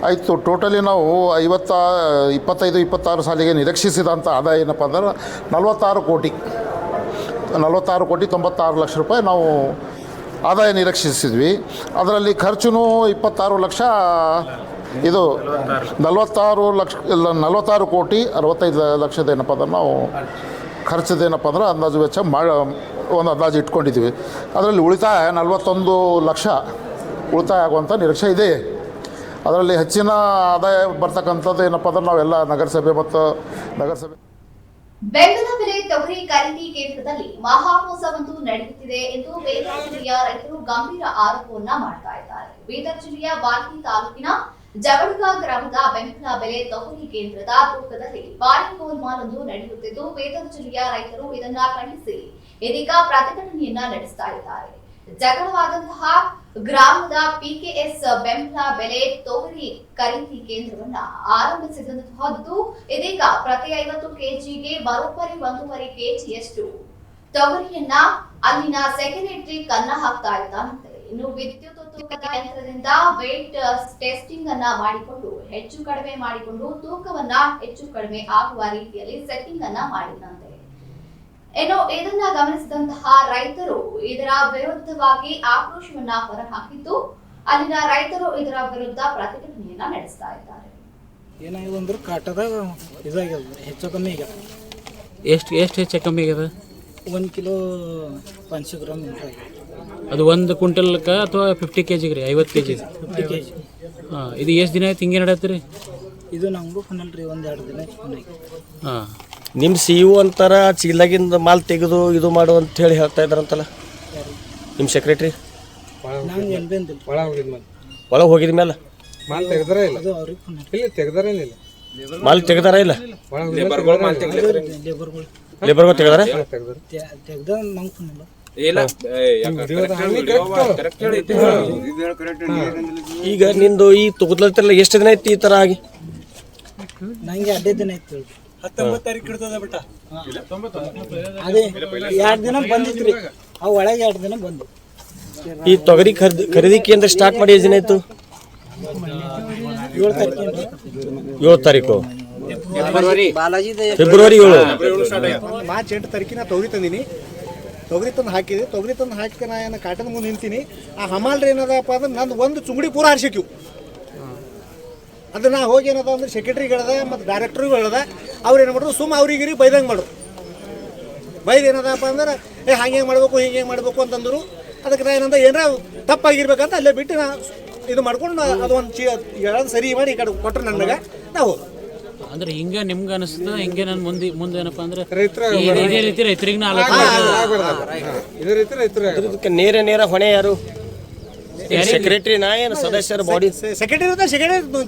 ಆಯಿತು. ಟೋಟಲಿ ನಾವು 25-26 ಸಾಲಿಗೆ ನಿರೀಕ್ಷಿಸಿದಂಥ ಆದಾಯ ಏನಪ್ಪ ಅಂದ್ರೆ 46 ಕೋಟಿ 96 ಲಕ್ಷ ರೂಪಾಯಿ ನಾವು ಆದಾಯ ನಿರೀಕ್ಷಿಸಿದ್ವಿ. ಅದರಲ್ಲಿ ಖರ್ಚು 26 ಲಕ್ಷ, ಇದು 46 ಕೋಟಿ 65 ಲಕ್ಷದ ಏನಪ್ಪ ಅಂದ್ರೆ ನಾವು ಖರ್ಚದೇನಪ್ಪ ಅಂದ್ರೆ ಅಂದಾಜು ವೆಚ್ಚ ಒಂದು ಅಂದಾಜು ಇಟ್ಕೊಂಡಿದ್ದೀವಿ. ಅದರಲ್ಲಿ ಉಳಿತಾಯ 41 ಲಕ್ಷ ಉಳಿತಾಯ ಆಗುವಂಥ ನಿರೀಕ್ಷೆ ಇದೆ. ಅದರಲ್ಲಿ ಹೆಚ್ಚಿನ ಆದಾಯ ಬರ್ತಕ್ಕಂಥದ್ದು ಏನಪ್ಪ ಅಂದ್ರೆ ನಾವೆಲ್ಲ ನಗರಸಭೆ ಬೆಂಬಲ ಬೆಲೆ ತೊಗರಿ ಖರೀದಿ ಕೇಂದ್ರದಲ್ಲಿ ಮಹಾಮೋಸವೊಂದು ನಡೆಯುತ್ತಿದೆ ಎಂದು ಬೀದರ್ ಜಿಲ್ಲೆಯ ರೈತರು ಗಂಭೀರ ಆರೋಪವನ್ನ ಮಾಡ್ತಾ ಇದ್ದಾರೆ. ಬೀದರ್ ಜಿಲ್ಲೆಯ ಬಾಲ್ಕಿ ತಾಲೂಕಿನ ಜವಡ್ಗ ಗ್ರಾಮದ ಬೆಂಬಲ ಬೆಲೆ ತೊಗರಿ ಕೇಂದ್ರದ ತೂಕದಲ್ಲಿ ಭಾರಿ ಗೋಲ್ಮಾಲೊಂದು ನಡೆಯುತ್ತಿದ್ದು, ಬೀದರ್ ಜಿಲ್ಲೆಯ ರೈತರು ಇದನ್ನ ಖಂಡಿಸಿ ಇದೀಗ ಪ್ರತಿಭಟನೆಯನ್ನ ನಡೆಸ್ತಾ ಇದ್ದಾರೆ. ಜಗಳವಾದಂತಹ ಗ್ರಾಮದ ಪಿಕೆಎಸ್ ಬೆಂಬಲ ಬೆಲೆ ತೊಗರಿ ಖರೀದಿ ಕೇಂದ್ರವನ್ನ ಆರಂಭಿಸಿದಂತಹದ್ದು ಇದೀಗ ಪ್ರತಿ 50 ಕೆಜಿಗೆ ಬರೋಬ್ಬರಿ 1.5 ಕೆಜಿಯಷ್ಟು ತೊಗರಿಯನ್ನ ಅಲ್ಲಿನ ಸೆಕ್ರೆಟರಿ ಕನ್ನ ಹಾಕ್ತಾ ಇದ್ದಾನಂತೆ. ಇನ್ನು ವಿದ್ಯುತ್ ತೂಕದ ಯಂತ್ರದಿಂದ ವೇಟ್ ಟೆಸ್ಟಿಂಗ್ ಅನ್ನ ಮಾಡಿಕೊಂಡು ಹೆಚ್ಚು ಕಡಿಮೆ ಮಾಡಿಕೊಂಡು ತೂಕವನ್ನ ಹೆಚ್ಚು ಕಡಿಮೆ ಆಗುವ ರೀತಿಯಲ್ಲಿ ಸೆಟ್ಟಿಂಗ್ ಅನ್ನ ಮಾಡಿದಂತೆ. ಇನ್ನು ಇದನ್ನ ಗಮನಿಸಿದಂತಹ ರೈತರು ಇದರ ವಿರುದ್ಧವಾಗಿ ಆಕ್ರೋಶವನ್ನ ಹೊರಹಾಕಿದ್ದು, ಅಲ್ಲಿನ ರೈತರು ಇದರ ವಿರುದ್ಧ ಪ್ರತಿಭಟನೆಯನ್ನ ನಡೆಸ್ತಾ ಇದ್ದಾರೆ. ಏನಾಗಿದೆ ಅಂದ್ರೆ ಕಾಟದಾಗ ಇದಾಗ್ಯದ, ಹೆಚ್ಚು ಕಮ್ಮಿ ಆಗ್ಯದ. ಎಷ್ಟು ಹೆಚ್ಚು ಕಮ್ಮಿ ಆಗ್ಯದ? 1 ಕಿಲೋ 500 ಗ್ರಾಮ್ ಅದು 1 ಕ್ವಿಂಟಲ್ಕ ಅಥವಾ 50 ಕೆಜಿಗೆ ರೀ? 50 ಕೆಜಿ 50 ಕೆಜಿ. ಹಾಂ, ಇದು ಎಷ್ಟು ದಿನ ಆಯ್ತು ಹಿಂಗೆ ನಡತ್ರಿ? ಇದು ನಮಗೂ ಫನಲ್ರಿ 1-2 ದಿನ ಫೋನ್ ಆಗಿ. ಹಾಂ, ನಿಮ್ಮ CEO ಅಂತಾರ ಚೀಲಾಗಿಂದ ಮಾಲ್ ತೆಗೆದು ಇದು ಮಾಡು ಅಂತ ಹೇಳಿ ಹೇಳ್ತಾ ಇದ್ದಾರಂತಲ್ಲ ನಿಮ್ಮ ಸೆಕ್ರೆಟ್ರಿ. ನಂಗೆ ಏನು ಬಂದಿಲ್ಲ. ಒಳಗೆ ಹೋಗಿದ ಮೇಲೆ ಮಾಲ್ ತೆಗ್ದಾರ ಇಲ್ಲ, ಅದು ಅವ್ರಿಗೆ ಫೋನ್ ಆಗಿ. ಇಲ್ಲ ತೆಗ್ದಾರೇನಿಲ್ಲ, ಮಾಲ್ ತೆಗ್ದಾರ ಇಲ್ಲ? ಲೇಬರ್ಗಳು ತೆಗ್ದಾರ? ತೆಗ್ದ ನಂಗೆ ಫೋನ್ ಇಲ್ಲ. ಈಗ ನಿಂದು ಈ ತಗೋದ್ಲತ್ತಿರಲ್ಲ ಎಷ್ಟು ದಿನ ಐತಿ ಈ ಥರ ಆಗಿ? ನಂಗೆ 2 ದಿನ ಆಯ್ತು. 19 ತಾರೀಕು ಇಡ್ತದ ಬಿಟ್ಟ ಅದೇ 2 ದಿನ ಬಂದಿತ್ರಿ, ಅವು ಒಳಗೆ 2 ದಿನ ಬಂದು. ಈ ತೊಗರಿ ಖರೀದಿ ಕೇಂದ್ರ ಸ್ಟಾರ್ಟ್ ಮಾಡಿ ಎಷ್ಟು ದಿನ ಆಯ್ತು? 7 ತಾರೀಕು ಫೆಬ್ರವರಿ 7. ಮಾರ್ಚ್ 8 ತಾರೀಕಿನ ತೊಗರಿ ತಂದೀನಿ. ತೊಗರಿ ತಂದು ಹಾಕಿದೆ. ತೊಗರಿ ತಂದು ಹಾಕಿ ನಾ ಏನು ಕಾಟದ ಮುಂದೆ ನಿಂತೀನಿ. ಆ ಹಮಾಲ್ರಿ ಏನದಪ್ಪ ಅಂದ್ರೆ ನಂದು ಒಂದು ಚುಂಗಡಿ ಪೂರ ಹರ್ಸಿಕ್ಕಿವು. ಅದನ್ನ ಹೋಗಿ ಏನದ ಅಂದ್ರೆ ಸೆಕ್ರೆಟ್ರಿಗಳದ ಮತ್ತು ಡೈರೆಕ್ಟ್ರುಗಳದ ಅವ್ರು ಏನು ಮಾಡಿದ್ರು, ಸುಮ್ಮ ಅವ್ರಿಗೆ ಬೈದಂಗೆ ಮಾಡ್ರು. ಬೈದು ಏನದಪ್ಪ ಅಂದ್ರೆ ಹಂಗೆ ಮಾಡಬೇಕು ಹಿಂಗೆ ಮಾಡಬೇಕು ಅಂತಂದರು. ಅದಕ್ಕೆ ನಾ ಏನಂದ ಏನಾರ ತಪ್ಪಾಗಿರ್ಬೇಕಂತ ಅಲ್ಲೇ ಬಿಟ್ಟು ನಾ ಇದು ಮಾಡ್ಕೊಂಡು ಅದೊಂದು ಹೇಳೋದು ಸರಿ ಮಾಡಿ ಈ ಕಡೆ ಕೊಟ್ಟರು ನನಗೆ. ನಾವು ಅಂದ್ರೆ ಹಿಂಗೆ ನಿಮ್ಗೆ ಅನಿಸ್ತದ, ಹಿಂಗೆ ನಾನು ಮುಂದೆ ಏನಪ್ಪ ಅಂದ್ರೆ ಇದೇ ರೀತಿ ರೈತರಿಗೆ ನೇರ ಹೊಣೆ ಯಾರು? ಸೆಕ್ರೆಟರಿನಾ ಏನು ಸದಸ್ಯರ ಬಾಡಿ? ಸೆಕ್ರೆಟರಿ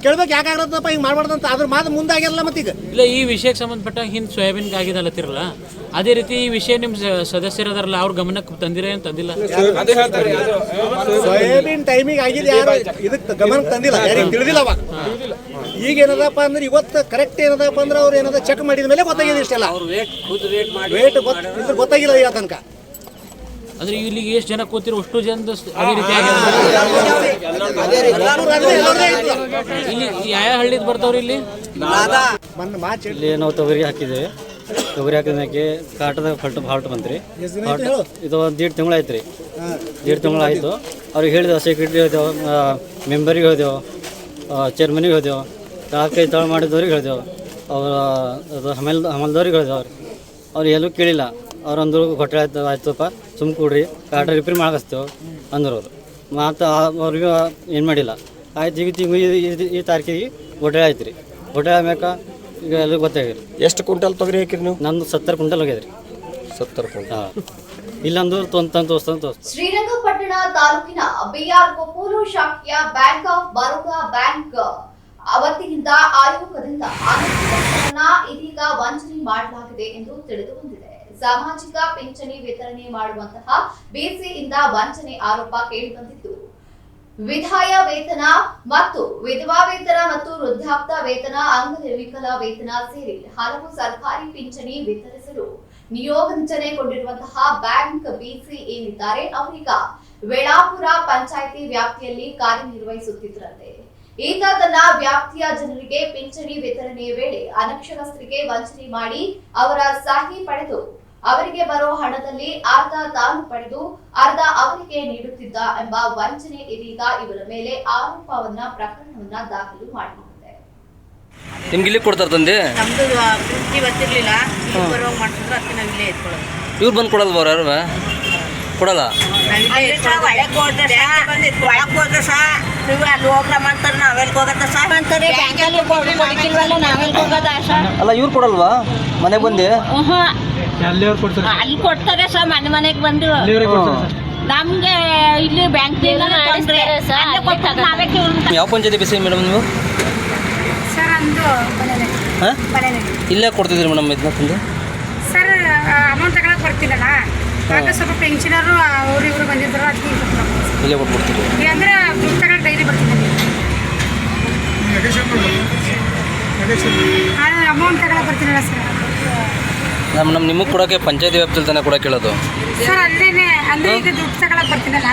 ಕೇಳ್ಬೇಕು ಯಾಕೆ ಆಗತ್ತಪ್ಪ ಹಿಂಗೆ ಮಾಡ್ಬಾರ್ದಂತ. ಅದ್ರ ಮಾತು ಮುಂದೆ ಆಗಿರಲ್ಲ ಮತ್ತೀಗ. ಇಲ್ಲ, ಈ ವಿಷಯಕ್ಕೆ ಸಂಬಂಧಪಟ್ಟ ಹಿಂದೆ ಸೋಯಾಬೀನ್ಗೆ ಆಗಿದಲ್ಲತ್ತಿರಲ್ಲ, ಅದೇ ರೀತಿ ಈ ವಿಷಯ ನಿಮ್ಮ ಸದಸ್ಯರದಾರಲ್ಲ ಅವ್ರ ಗಮನಕ್ಕೆ ತಂದಿರ ಏನು ತಂದಿಲ್ಲ? ಸೋಯಾಬೀನ್ ಟೈಮಿಗೆ ಆಗಿದೆ, ಯಾರು ಇದಕ್ಕೆ ಗಮನಕ್ಕೆ ತಂದಿಲ್ಲ, ಯಾರಿಗೆ ತಿಳಿದಿಲ್ಲ ಅವಾಗ. ಈಗ ಏನದಪ್ಪ ಅಂದ್ರೆ ಇವತ್ತು ಕರೆಕ್ಟ್ ಏನದಪ್ಪ ಅಂದ್ರೆ ಅವ್ರು ಏನದ ಚೆಕ್ ಮಾಡಿದ ಮೇಲೆ ಗೊತ್ತಾಗಿದೆ ಇಷ್ಟೆಲ್ಲ. ವೇಟ್ ಗೊತ್ತಾಗಿಲ್ಲ ಈಗ ತನಕ. ಅಂದ್ರೆ ಇಲ್ಲಿಗೆ ಎಷ್ಟು ಜನ ಕೂತಿರೋ ಅಷ್ಟು ಜನ ಅದೇ ರೀತಿ ಇಲ್ಲಿ ಯಾವ ಹಳ್ಳಿದ್ ಬರ್ತಾವ್ರಿ ಇಲ್ಲಿ? ಇಲ್ಲಿ ನಾವು ತೊಗರಿ ಹಾಕಿದ್ದೇವೆ. ತೊಗರಿ ಹಾಕಿದ್ಮೇಲೆ ಕಾಟದ ಫಾಲ್ಟ್ ಬಂತ್ರಿ. ಇದು 1.5 ತಿಂಗಳು ಆಯ್ತು ರೀ. 1.5 ತಿಂಗಳು ಆಯಿತು. ಅವ್ರಿಗೆ ಹೇಳಿದೆವು, ಸೆಕ್ರೆಟ್ರಿ ಹೋದೆವು, ಮೆಂಬರಿಗೆ ಹೋದೆವು, ಚೇರ್ಮನಿಗೆ ಹೋದೆವು, ಕೈ ತಳ ಮಾಡಿದವ್ರಿಗೆ ಹೇಳಿದೆವು. ಅವ್ರ ಅದು ಹಮಲ್ದವ್ರಿಗೆ ಹೇಳಿದೆವು. ಅವ್ರು ಎಲ್ಲೂ ಕೇಳಿಲ್ಲ. ಅವ್ರಂದ್ರು ಹೊಟ್ಟೆ ಆಯ್ತಪ್ಪ ಸುಮ್ಮ ಕೊಡ್ರಿ, ಕಾಟ ರಿಪೇರಿ ಮಾಡಿಸ್ತೇವೆ ಅಂದರು ಅವರು. ಮತ್ತು ಅವ್ರಿಗೆ ಏನು ಮಾಡಿಲ್ಲ. ಆಯ್ತು ಈಗ ಈ ತಾರೀಕಿಗೆ ಹೊಟ್ಟೆ ಆಯ್ತು ರೀ. ಹೊಟ್ಟೆ ಆಮ್ಯಾಕ ಈಗ ಎಲ್ಲೂ ಗೊತ್ತಾಗಿರಿ. ಎಷ್ಟು ಕ್ವಿಂಟಲ್ ತೊಗರಿ ಹಾಕಿರಿ ನೀವು? ನಂದು 70 ಕ್ವಿಂಟಲ್ ಹೋಗ್ಯದ್ರಿ. 70 ಕ್ವಿಂಟಲ್. ಹಾಂ, ಇಲ್ಲಂದು ತೋರಿಸ್ತಾನೆ. ಶ್ರೀರಂಗಪಟ್ಟಣ ತಾಲೂಕಿನ ಬಿಆರ್ ಕೊಪ್ಪೂರು ಶಾಖೆಯ ಬ್ಯಾಂಕ್ ಆಫ್ ಬರೋಡಾ ಬ್ಯಾಂಕ್ ವತಿಯಿಂದ ಆಯೋಗದಿಂದ ಇದೀಗ ವಂಚನೆ ಮಾಡಲಾಗಿದೆ ಎಂದು ತಿಳಿದು ಬಂದಿದೆ. ಸಾಮಾಜಿಕ ಪಿಂಚಣಿ ವಿತರಣೆ ಮಾಡುವಂತಹ ಬಿಸಿಯಿಂದ ವಂಚನೆ ಆರೋಪ ಕೇಳಿಬಂದಿದ್ದು, ವಿಧಾಯ ವೇತನ ಮತ್ತು ವಿಧವಾ ವೇತನ ಮತ್ತು ವೃದ್ಧಾಪ್ಯ ವೇತನ, ಅಂಗವಿಕಲ ವೇತನ ಸೇರಿ ಹಲವು ಸರ್ಕಾರಿ ಪಿಂಚಣಿ ವಿತರಿಸಲು ನಿಯೋಜನೆಗೊಂಡಿರುವಂತಹ ಬ್ಯಾಂಕ್ ಬಿಸಿ ಏನಿದ್ದಾರೆ ಅವರೀಗ ವೇಳಾಪುರ ಪಂಚಾಯಿತಿ ವ್ಯಾಪ್ತಿಯಲ್ಲಿ ಕಾರ್ಯನಿರ್ವಹಿಸುತ್ತಿದ್ದರಂತೆ. ಈತ ತನ್ನ ವ್ಯಾಪ್ತಿಯ ಜನರಿಗೆ ಪಿಂಚಣಿ ವಿತರಣೆಯ ವೇಳೆ ಅನಕ್ಷರಸ್ಥರಿಗೆ ವಂಚನೆ ಮಾಡಿ ಅವರ ಸಹಿ ಪಡೆದು ಅವರಿಗೆ ಬರೋ ಹಣದಲ್ಲಿ ಅರ್ಧ ತಾನು ಪಡೆದು ಅರ್ಧ ಅವರಿಗೆ ನೀಡುತ್ತಿದ್ದ ಎಂಬ ವಂಚನೆ ಇದೀಗ ಇವರ ಮೇಲೆ ಪ್ರಕರಣವನ್ನ ದಾಖಲು ಮಾಡಲಾಗಿದೆ. ನಿಮ್ಗೆ ಇಲ್ಲಿ ಕೊಡ್ತಾರ ತಂದೆ? ನಮ್ದು ಪ್ರಿಂಟಿ ಬರ್ತಿರ್ಲಿಲ್ಲ, ಬರೋಂಗ್ ಮಾಡ್ತಿದ್ರು, ಅದಕ್ಕೆ ನಾವು ಇಲ್ಲೇ ಎತ್ಕೊಳ್ಳೋದು. ಇವ್ರು ಬಂದು ಕೊಡಲ್ವ? ಯಾರು ಕೊಡಲ್ಲ? ಒಳಗೆ ಹೋದ್ರೆ ಸಹ ನೀವು ಅಲ್ಲಿ ಹೋಗ್ರ ಮಾಡ್ತಾರೆ, ನಾವೆಲ್ಲಿ ಹೋಗತ್ತ ಸಹ ಅಂತಾರೆ. ಬ್ಯಾಂಕಲ್ಲಿ ಕೊಡ್ತಿಲ್ವಲ್ಲ, ನಾವೆಲ್ಲಿ ಹೋಗೋದ ಸಹ. ಅಲ್ಲ, ಇವ್ರು ಕೊಡಲ್ವಾ ಮನೆಗೆ ಬಂದು? ಅಲ್ಲಿ ಕೊಡ್ತಾರೆ ಸಹ, ಮನೆಗೆ ಬಂದು. ನಮ್ಗೆ ಇಲ್ಲಿ ಬ್ಯಾಂಕ್ ಯಾವ ಪಂಚಾಯತಿ ಬಿಸಿ ಮೇಡಮ್ ನೀವು? ಸರ್ ಅಂದು ಇಲ್ಲೇ ಕೊಡ್ತಿದ್ರಿ ಮೇಡಮ್ ಇದನ್ನ ತಂದು? ಸರ್ ಅಮೌಂಟ್ ತಗೊಳಕ್ ಬರ್ತಿಲ್ಲಲ್ಲ, ಆಗ ಸ್ವಲ್ಪ ಪೆನ್ಷನರು ಅವ್ರು ಇವರು ಬಂದಿದ್ರು, ಅದಕ್ಕೆ ಇಲ್ಲೇ ಕೊಟ್ಬಿಡ್ತೀವಿ ಅಂದ್ರೆ ದುಡ್ಡು ತಗೊಳಕ್ ಡೈಲಿ ಬರ್ತಿದ್ದೆ. ಅಮೌಂಟ್ ತಗೊಳಕ್ ಬರ್ತಿಲ್ಲ ಸರ್. ನಮ್ಮ ನಿಮಗೆ ಕೊಡೋಕ್ಕೆ ಪಂಚಾಯತಿ ವ್ಯಾಪ್ತಿಯಲ್ಲಿ ತಾನೇ ಕೊಡೋಕೆ ಹೇಳೋದು ಸರ್. ಅಲ್ಲೇನೆ ಅಂದ್ರೆ ಈಗ ದುಡ್ಡು ತಗೊಳಕ್ ಬರ್ತೀನಲ್ಲ.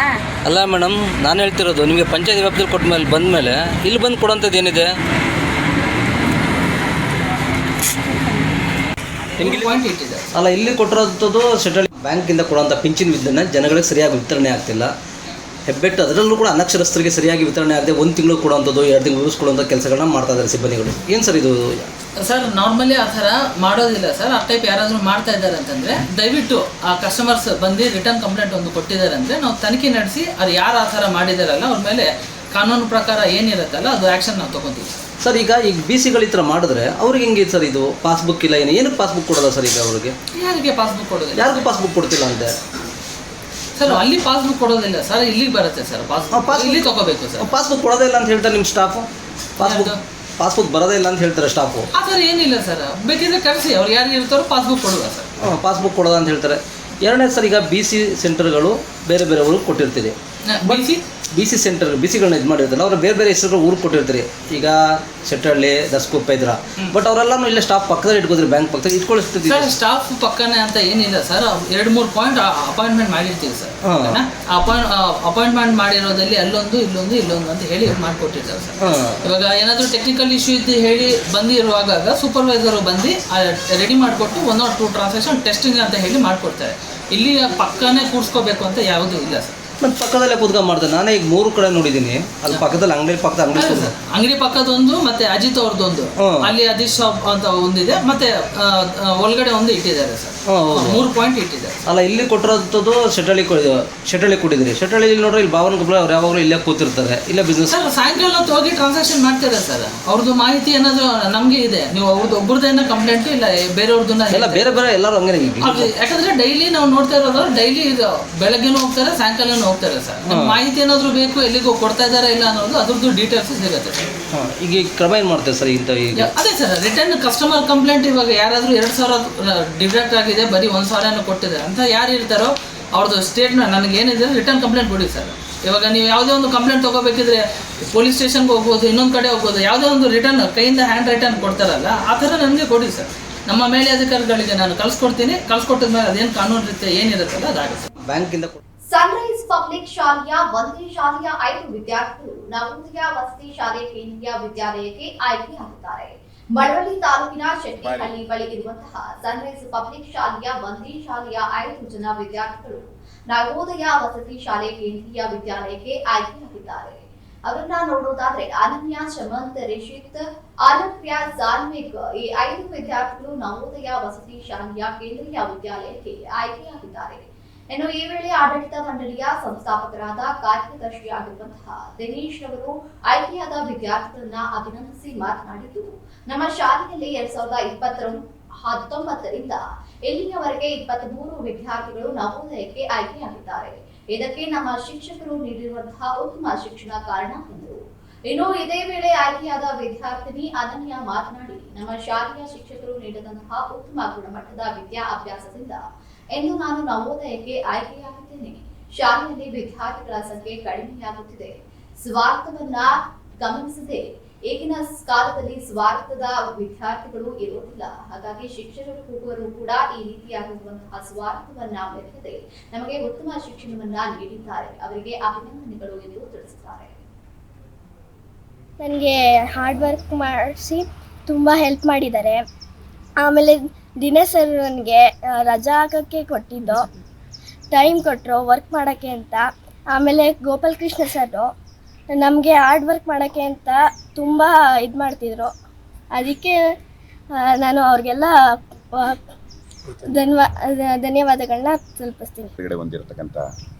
ಅಲ್ಲ ಮೇಡಮ್, ನಾನು ಹೇಳ್ತಿರೋದು ನಿಮಗೆ ಪಂಚಾಯತಿ ವ್ಯಾಪ್ತಿಯಲ್ಲಿ ಕೊಟ್ಟ ಮೇಲೆ ಬಂದಮೇಲೆ ಇಲ್ಲಿ ಬಂದು ಕೊಡೋಂಥದ್ದು ಏನಿದೆ? ಅಲ್ಲ, ಇಲ್ಲಿ ಕೊಟ್ಟಿರೋಂಥದ್ದು ಸೆಂಟ್ರಲ್ ಬ್ಯಾಂಕಿಂದ ಕೊಡುವಂಥ ಪಿಂಚಿನ ವಿಧನ ಜನಗಳಿಗೆ ಸರಿಯಾಗಿ ವಿತರಣೆ ಆಗ್ತಿಲ್ಲ. ಹೆಬ್ಬೆಟ್ಟು ಅದರಲ್ಲೂ ಕೂಡ ಅನಕ್ಷರಸ್ಥರಿಗೆ ಸರಿಯಾಗಿ ವಿತರಣೆ ಆಗದೆ 1 ತಿಂಗಳು ಕೊಡುವಂಥದ್ದು, 2 ತಿಂಗಳು ಉಳಿಸ್ಕೊಳ್ಳುವಂಥ ಕೆಲಸಗಳನ್ನ ಮಾಡ್ತಾ ಇದ್ದಾರೆ ಸಿಬ್ಬಂದಿಗಳು. ಏನು ಸರ್ ಇದು? ಸರ್ ನಾರ್ಮಲಿ ಆ ಥರ ಮಾಡೋದಿಲ್ಲ ಸರ್. ಆ ಟೈಪ್ ಯಾರಾದರೂ ಮಾಡ್ತಾ ಇದ್ದಾರೆ ಅಂತಂದರೆ ದಯವಿಟ್ಟು ಆ ಕಸ್ಟಮರ್ಸ್ ಬಂದು ರಿಟರ್ನ್ ಕಂಪ್ಲೇಂಟ್ ಒಂದು ಕೊಟ್ಟಿದ್ದಾರೆ ಅಂದರೆ ನಾವು ತನಿಖೆ ನಡೆಸಿ ಅದು ಯಾರು ಆ ಥರ ಮಾಡಿದಾರಲ್ಲ ಅವ್ರ ಮೇಲೆ ಕಾನೂನು ಪ್ರಕಾರ ಏನಿರುತ್ತಲ್ಲ ಅದು ಆ್ಯಕ್ಷನ್ ನಾವು ತೊಗೊತೀವಿ ಸರ್. ಈಗ ಬಿ ಸಿಗಳು ಈ ಥರ ಮಾಡಿದ್ರೆ ಅವ್ರಿಗೆ ಹೆಂಗೆ ಸರ್ ಇದು? ಪಾಸ್ಬುಕ್ ಇಲ್ಲ, ಏನಕ್ಕೆ ಪಾಸ್ಬುಕ್ ಕೊಡೋಲ್ಲ ಸರ್? ಈಗ ಅವ್ರಿಗೆ ಯಾರಿಗೆ ಪಾಸ್ಬುಕ್ ಕೊಡೋದಿಲ್ಲ? ಯಾರಿಗೂ ಪಾಸ್ಬುಕ್ ಕೊಡ್ತಿಲ್ಲ ಅಂತೆ ಸರ್. ಅಲ್ಲಿ ಪಾಸ್ಬುಕ್ ಕೊಡೋದಿಲ್ಲ ಸರ್, ಇಲ್ಲಿಗೆ ಬರುತ್ತೆ ಸರ್. ಪಾಸ್ಬುಕ್ ಇಲ್ಲಿ ತಗೋಬೇಕು ಸರ್. ಪಾಸ್ಬುಕ್ ಕೊಡೋದೇ ಇಲ್ಲ ಅಂತ ಹೇಳ್ತಾರೆ ನಿಮ್ಮ ಸ್ಟಾಫು. ಪಾಸ್ಬುಕ್ ಬರೋದೇ ಇಲ್ಲ ಅಂತ ಹೇಳ್ತಾರೆ ಸ್ಟಾಫು. ಆ ಥರ ಏನಿಲ್ಲ ಸರ್, ಬೇಕಿದ್ರೆ ಕರೆಸಿ ಅವ್ರು ಯಾರು ಇರ್ತಾರೋ ಪಾಸ್ಬುಕ್ ಕೊಡುವ ಸರ್. ಪಾಸ್ಬುಕ್ ಕೊಡೋದ ಅಂತ ಹೇಳ್ತಾರೆ. ಎರಡನೇದು ಸರ್, ಈಗ ಬಿ ಸಿ ಸೆಂಟರ್ಗಳು ಬೇರೆ ಬೇರೆ ಊರಿಗೆ ಕೊಟ್ಟಿರ್ತೀರಿ. ಬಿ ಸಿ ಸೆಂಟರ್ ಬಿ ಸಿಗಳನ್ನ ಇದು ಮಾಡಿರ್ತಾರೆ, ಅವ್ರು ಬೇರೆ ಬೇರೆ ಹೆಸರು ಊರಿಗೆ ಕೊಟ್ಟಿರ್ತೀರಿ. ಈಗ ಶೆಟ್ಟಹಳ್ಳಿ, ದಸ್ಕುಪ್ಪ ಇದ್ರ, ಬಟ್ ಅವರೆಲ್ಲನೂ ಇಲ್ಲೇ ಸ್ಟಾಫ್ ಪಕ್ಕದಲ್ಲಿ ಇಟ್ಕೋದ್ರಿ, ಬ್ಯಾಂಕ್ ಪಕ್ಕದಲ್ಲಿ ಇಟ್ಕೊಳಿಸ್ತೀವಿ ಸರ್. ಸ್ಟಾಫ್ ಪಕ್ಕನೇ ಅಂತ ಏನಿಲ್ಲ ಸರ್, 2-3 ಪಾಯಿಂಟ್ ಅಪಾಯಿಂಟ್ಮೆಂಟ್ ಮಾಡಿರ್ತೀವಿ ಸರ್. ಅಪಾಯಿಂಟ್ಮೆಂಟ್ ಮಾಡಿರೋದಲ್ಲಿ ಅಲ್ಲೊಂದು ಇಲ್ಲೊಂದು ಅಂತ ಹೇಳಿ ಮಾಡಿಕೊಟ್ಟಿರ್ತಾರೆ ಸರ್. ಇವಾಗ ಏನಾದರೂ ಟೆಕ್ನಿಕಲ್ ಇಶ್ಯೂ ಇದ್ದು ಹೇಳಿ ಬಂದಿರುವಾಗ ಸೂಪರ್ವೈಸರು ಬಂದು ರೆಡಿ ಮಾಡಿಕೊಟ್ಟು 1 or 2 ಟ್ರಾನ್ಸಾಕ್ಷನ್ ಟೆಸ್ಟಿಂಗ್ ಅಂತ ಹೇಳಿ ಮಾಡಿಕೊಡ್ತಾರೆ. ಇಲ್ಲಿ ಪಕ್ಕನೇ ಕೂರಿಸ್ಕೋಬೇಕು ಅಂತ ಯಾವುದೂ ಇಲ್ಲ ಸರ್. ಮತ್ತು ಪಕ್ಕದಲ್ಲೇ ಕೂತ್ಕೊಂಡು ಮಾಡ್ತಾರೆ. ನಾನೇ ಈಗ 3 ಕಡೆ ನೋಡಿದ್ದೀನಿ. ಅಲ್ಲಿ ಪಕ್ಕದಲ್ಲಿ ಅಂಗಡಿ ಪಕ್ಕದೊಂದು, ಮತ್ತೆ ಅಜಿತ್ ಅವ್ರದ್ದೊಂದು, ಅಲ್ಲಿ ಅಜಿತ್ ಶಾಪ್ ಅಂತ ಒಂದಿದೆ, ಮತ್ತೆ ಒಳಗಡೆ ಒಂದು ಇಟ್ಟಿದ್ದಾರೆ ಸರ್. 3 ಪಾಯಿಂಟ್ ಇಟ್ಟಿದ್ದಾರೆ. ಅಲ್ಲ, ಇಲ್ಲಿ ಕೊಟ್ಟಿರೋಂಥದ್ದು ಶೆಟ್ಟಹಳ್ಳಿ ಕೊಟ್ಟಿದ್ದೀರಿ. ಶೆಟ್ಟಹಳ್ಳಿ ನೋಡ್ರಿ, ಇಲ್ಲಿ ಭಾವನ ಗೊಬ್ಬರ ಅವ್ರು ಯಾವಾಗಲೂ ಇಲ್ಲೇ ಕೂತಿರ್ತಾರೆ, ಇಲ್ಲೇ ಬಿಸ್ನೆಸ್. ಸರ್ ಸಾಯಂಕಾಲ ಹೋಗಿ ಟ್ರಾನ್ಸಾಕ್ಷನ್ ಮಾಡ್ತಾರೆ ಸರ್. ಅವ್ರದ್ದು ಮಾಹಿತಿ ಏನಾದ್ರು ನಮಗೆ ಇದೆ. ನೀವು ಅವ್ರದ್ದು ಒಬ್ಬರದೇನ ಕಂಪ್ಲೇಂಟ್ ಇಲ್ಲ, ಬೇರೆಯವ್ರದ್ದನ್ನ ಎಲ್ಲ ಬೇರೆ ಬೇರೆ ಎಲ್ಲರೂ ಹಂಗೆ. ಯಾಕಂದ್ರೆ ಡೈಲಿ ನಾವು ನೋಡ್ತಾ ಇರೋದು, ಡೈಲಿ ಬೆಳಗ್ಗೆನೂ ಹೋಗ್ತಾರೆ, ಸಾಯಂಕಾಲನೂ ಹೋಗ್ತಾರೆ ಸರ್. ಮಾಹಿತಿ ಏನಾದ್ರು ಬೇಕು, ಎಲ್ಲಿಗೂ ಕೊಡ್ತಾ ಇದಾರೆ ಇಲ್ಲ ಅನ್ನೋದು ಅದ್ರದ್ದು ಡೀಟೇಲ್ಸ್ ಸಿಗುತ್ತೆ ಸರ್. ಈಗ ಕ್ರಮ ಏನು ಮಾಡ್ತೇವೆ ಸರ್ ಇಂಥ? ಅದೇ ಸರ್, ರಿಟರ್ನ್ ಕಸ್ಟಮರ್ ಕಂಪ್ಲೇಂಟ್ ಇವಾಗ ಯಾರಾದರೂ 2,000 ಡಿಡಕ್ಟ್ ಆಗಿದೆ, ಬರೀ 1,000 ಕೊಟ್ಟಿದ್ದಾರೆ ಅಂತ ಯಾರು ಇರ್ತಾರೋ ಅವ್ರದ್ದು ಸ್ಟೇಟ್ಮೆಂಟ್ ನನಗೆ ಏನಿದೆ ರಿಟರ್ನ್ ಕಂಪ್ಲೇಂಟ್ ಕೊಡಿ ಸರ್. ಇವಾಗ ನೀವು ಯಾವುದೇ ಒಂದು ಕಂಪ್ಲೇಂಟ್ ತೊಗೋಬೇಕಿದ್ರೆ ಪೊಲೀಸ್ ಸ್ಟೇಷನ್ಗೆ ಹೋಗ್ಬೋದು, ಇನ್ನೊಂದು ಕಡೆ ಹೋಗ್ಬೋದು, ಯಾವುದೇ ಒಂದು ರಿಟರ್ನ್ ಕೈಯಿಂದ ಹ್ಯಾಂಡ್ ರಿಟರ್ನ್ ಕೊಡ್ತಾರಲ್ಲ ಆ ಥರ ನನಗೆ ಕೊಡಿ ಸರ್. ನಮ್ಮ ಮೇಲೆ ಅಧಿಕಾರಿಗಳಿಗೆ ನಾನು ಕಳಿಸ್ಕೊಡ್ತೀನಿ. ಕಳಿಸ್ಕೊಟ್ಟಿದ ಮೇಲೆ ಅದೇನು ಕಾನೂನು ರೀತಿ ಏನಿರುತ್ತಲ್ಲ ಅದಾಗುತ್ತೆ. ಬ್ಯಾಂಕಿಂದ ಸನ್ರೈಸ್ ಪಬ್ಲಿಕ್ ಶಾಲೆಯ ಒಂದೇ ಶಾಲೆಯ 5 ವಿದ್ಯಾರ್ಥಿಗಳು ನವೋದಯ ವಸತಿ ಶಾಲೆ ಕೇಂದ್ರೀಯ ವಿದ್ಯಾಲಯಕ್ಕೆ ಆಯ್ಕೆಯಾಗಿದ್ದಾರೆ. ಮಳವಳ್ಳಿ ತಾಲೂಕಿನ ಶೆಟ್ಟಿಹಳ್ಳಿ ಬಳಿ ಇರುವಂತಹ ಸನ್ರೈಸ್ ಪಬ್ಲಿಕ್ ಶಾಲೆಯ ಒಂದೇ ಶಾಲೆಯ 5 ಜನ ವಿದ್ಯಾರ್ಥಿಗಳು ನವೋದಯ ವಸತಿ ಶಾಲೆ ಕೇಂದ್ರೀಯ ವಿದ್ಯಾಲಯಕ್ಕೆ ಆಯ್ಕೆಯಾಗಿದ್ದಾರೆ. ಅವರನ್ನ ನೋಡೋದಾದ್ರೆ ಅನನ್ಯ, ಚಮಂತ್, ರಿಷಿತ್, ಅನಪ್ರಿಯ, ಜಾನ್ವಿಕ್ ಈ 5 ವಿದ್ಯಾರ್ಥಿಗಳು ನವೋದಯ ವಸತಿ ಶಾಲೆಯ ಕೇಂದ್ರೀಯ ವಿದ್ಯಾಲಯಕ್ಕೆ ಆಯ್ಕೆಯಾಗಿದ್ದಾರೆ. ಇನ್ನು ಈ ವೇಳೆ ಆಡಳಿತ ಮಂಡಳಿಯ ಸಂಸ್ಥಾಪಕರಾದ ಕಾರ್ಯದರ್ಶಿಯಾಗಿರುವಂತಹ ದಿನೇಶ್ ಅವರು ಆಯ್ಕೆಯಾದ ವಿದ್ಯಾರ್ಥಿಗಳನ್ನ ಅಭಿನಂದಿಸಿ ಮಾತನಾಡಿದ್ದು, ನಮ್ಮ ಶಾಲೆಯಲ್ಲಿ 2019ರಿಂದ ಇಲ್ಲಿಯವರೆಗೆ 23 ವಿದ್ಯಾರ್ಥಿಗಳು ನವೋದಯಕ್ಕೆ ಆಯ್ಕೆಯಾಗಿದ್ದಾರೆ. ಇದಕ್ಕೆ ನಮ್ಮ ಶಿಕ್ಷಕರು ನೀಡಿರುವಂತಹ ಉತ್ತಮ ಶಿಕ್ಷಣ ಕಾರಣ ಎಂದರು. ಇನ್ನು ಇದೇ ವೇಳೆ ಆಯ್ಕೆಯಾದ ವಿದ್ಯಾರ್ಥಿನಿ ಅನನ್ಯ ಮಾತನಾಡಿ, ನಮ್ಮ ಶಾಲೆಯ ಶಿಕ್ಷಕರು ನೀಡಿದಂತಹ ಉತ್ತಮ ಗುಣಮಟ್ಟದ ವಿದ್ಯಾಭ್ಯಾಸದಿಂದ ಎಂದು ನಾನು ನವೋದಯಕ್ಕೆ ಆಯ್ಕೆಯಾಗಿದ್ದೇನೆ. ಶಾಲೆಯಲ್ಲಿ ವಿದ್ಯಾರ್ಥಿಗಳ ಸಂಖ್ಯೆ ಕಡಿಮೆಯಾಗುತ್ತಿದೆ. ಸ್ವಾರ್ಥವನ್ನ ಗಮನಿಸದೆ ಈಗಿನ ಕಾಲದಲ್ಲಿ ಸ್ವಾರ್ಥದ ವಿದ್ಯಾರ್ಥಿಗಳು ಇರುವುದಿಲ್ಲ. ಹಾಗಾಗಿ ಶಿಕ್ಷಕರು ಕೂಡ ಈ ರೀತಿಯಾಗಿರುವಂತಹ ಸ್ವಾರ್ಥವನ್ನ ಮೆರೆಯದೆ ನಮಗೆ ಉತ್ತಮ ಶಿಕ್ಷಣವನ್ನ ನೀಡಿದ್ದಾರೆ. ಅವರಿಗೆ ಅಭಿನಂದನೆಗಳು ಎಂದು ತಿಳಿಸಿದ್ದಾರೆ. ನನಗೆ ಹಾರ್ಡ್ ವರ್ಕ್ ಮಾಡಿಸಿ ತುಂಬ ಹೆಲ್ಪ್ ಮಾಡಿದ್ದಾರೆ. ಆಮೇಲೆ ದಿನೇಶ್ ಸರ್ ನನಗೆ ರಜಾ ಹಾಕೋಕ್ಕೆ ಕೊಟ್ಟಿದ್ದು, ಟೈಮ್ ಕೊಟ್ಟರು ವರ್ಕ್ ಮಾಡೋಕ್ಕೆ ಅಂತ. ಆಮೇಲೆ ಗೋಪಾಲ್ ಕೃಷ್ಣ ಸರು ನಮಗೆ ಹಾರ್ಡ್ ವರ್ಕ್ ಮಾಡೋಕ್ಕೆ ಅಂತ ತುಂಬ ಇದು ಮಾಡ್ತಿದ್ರು. ಅದಕ್ಕೆ ನಾನು ಅವ್ರಿಗೆಲ್ಲ ಧನ್ಯವಾದಗಳನ್ನ ತಲುಪಿಸ್ತೀನಿ. ಹೊರಗಡೆ ಹೊಂದಿರತಕ್ಕಂಥ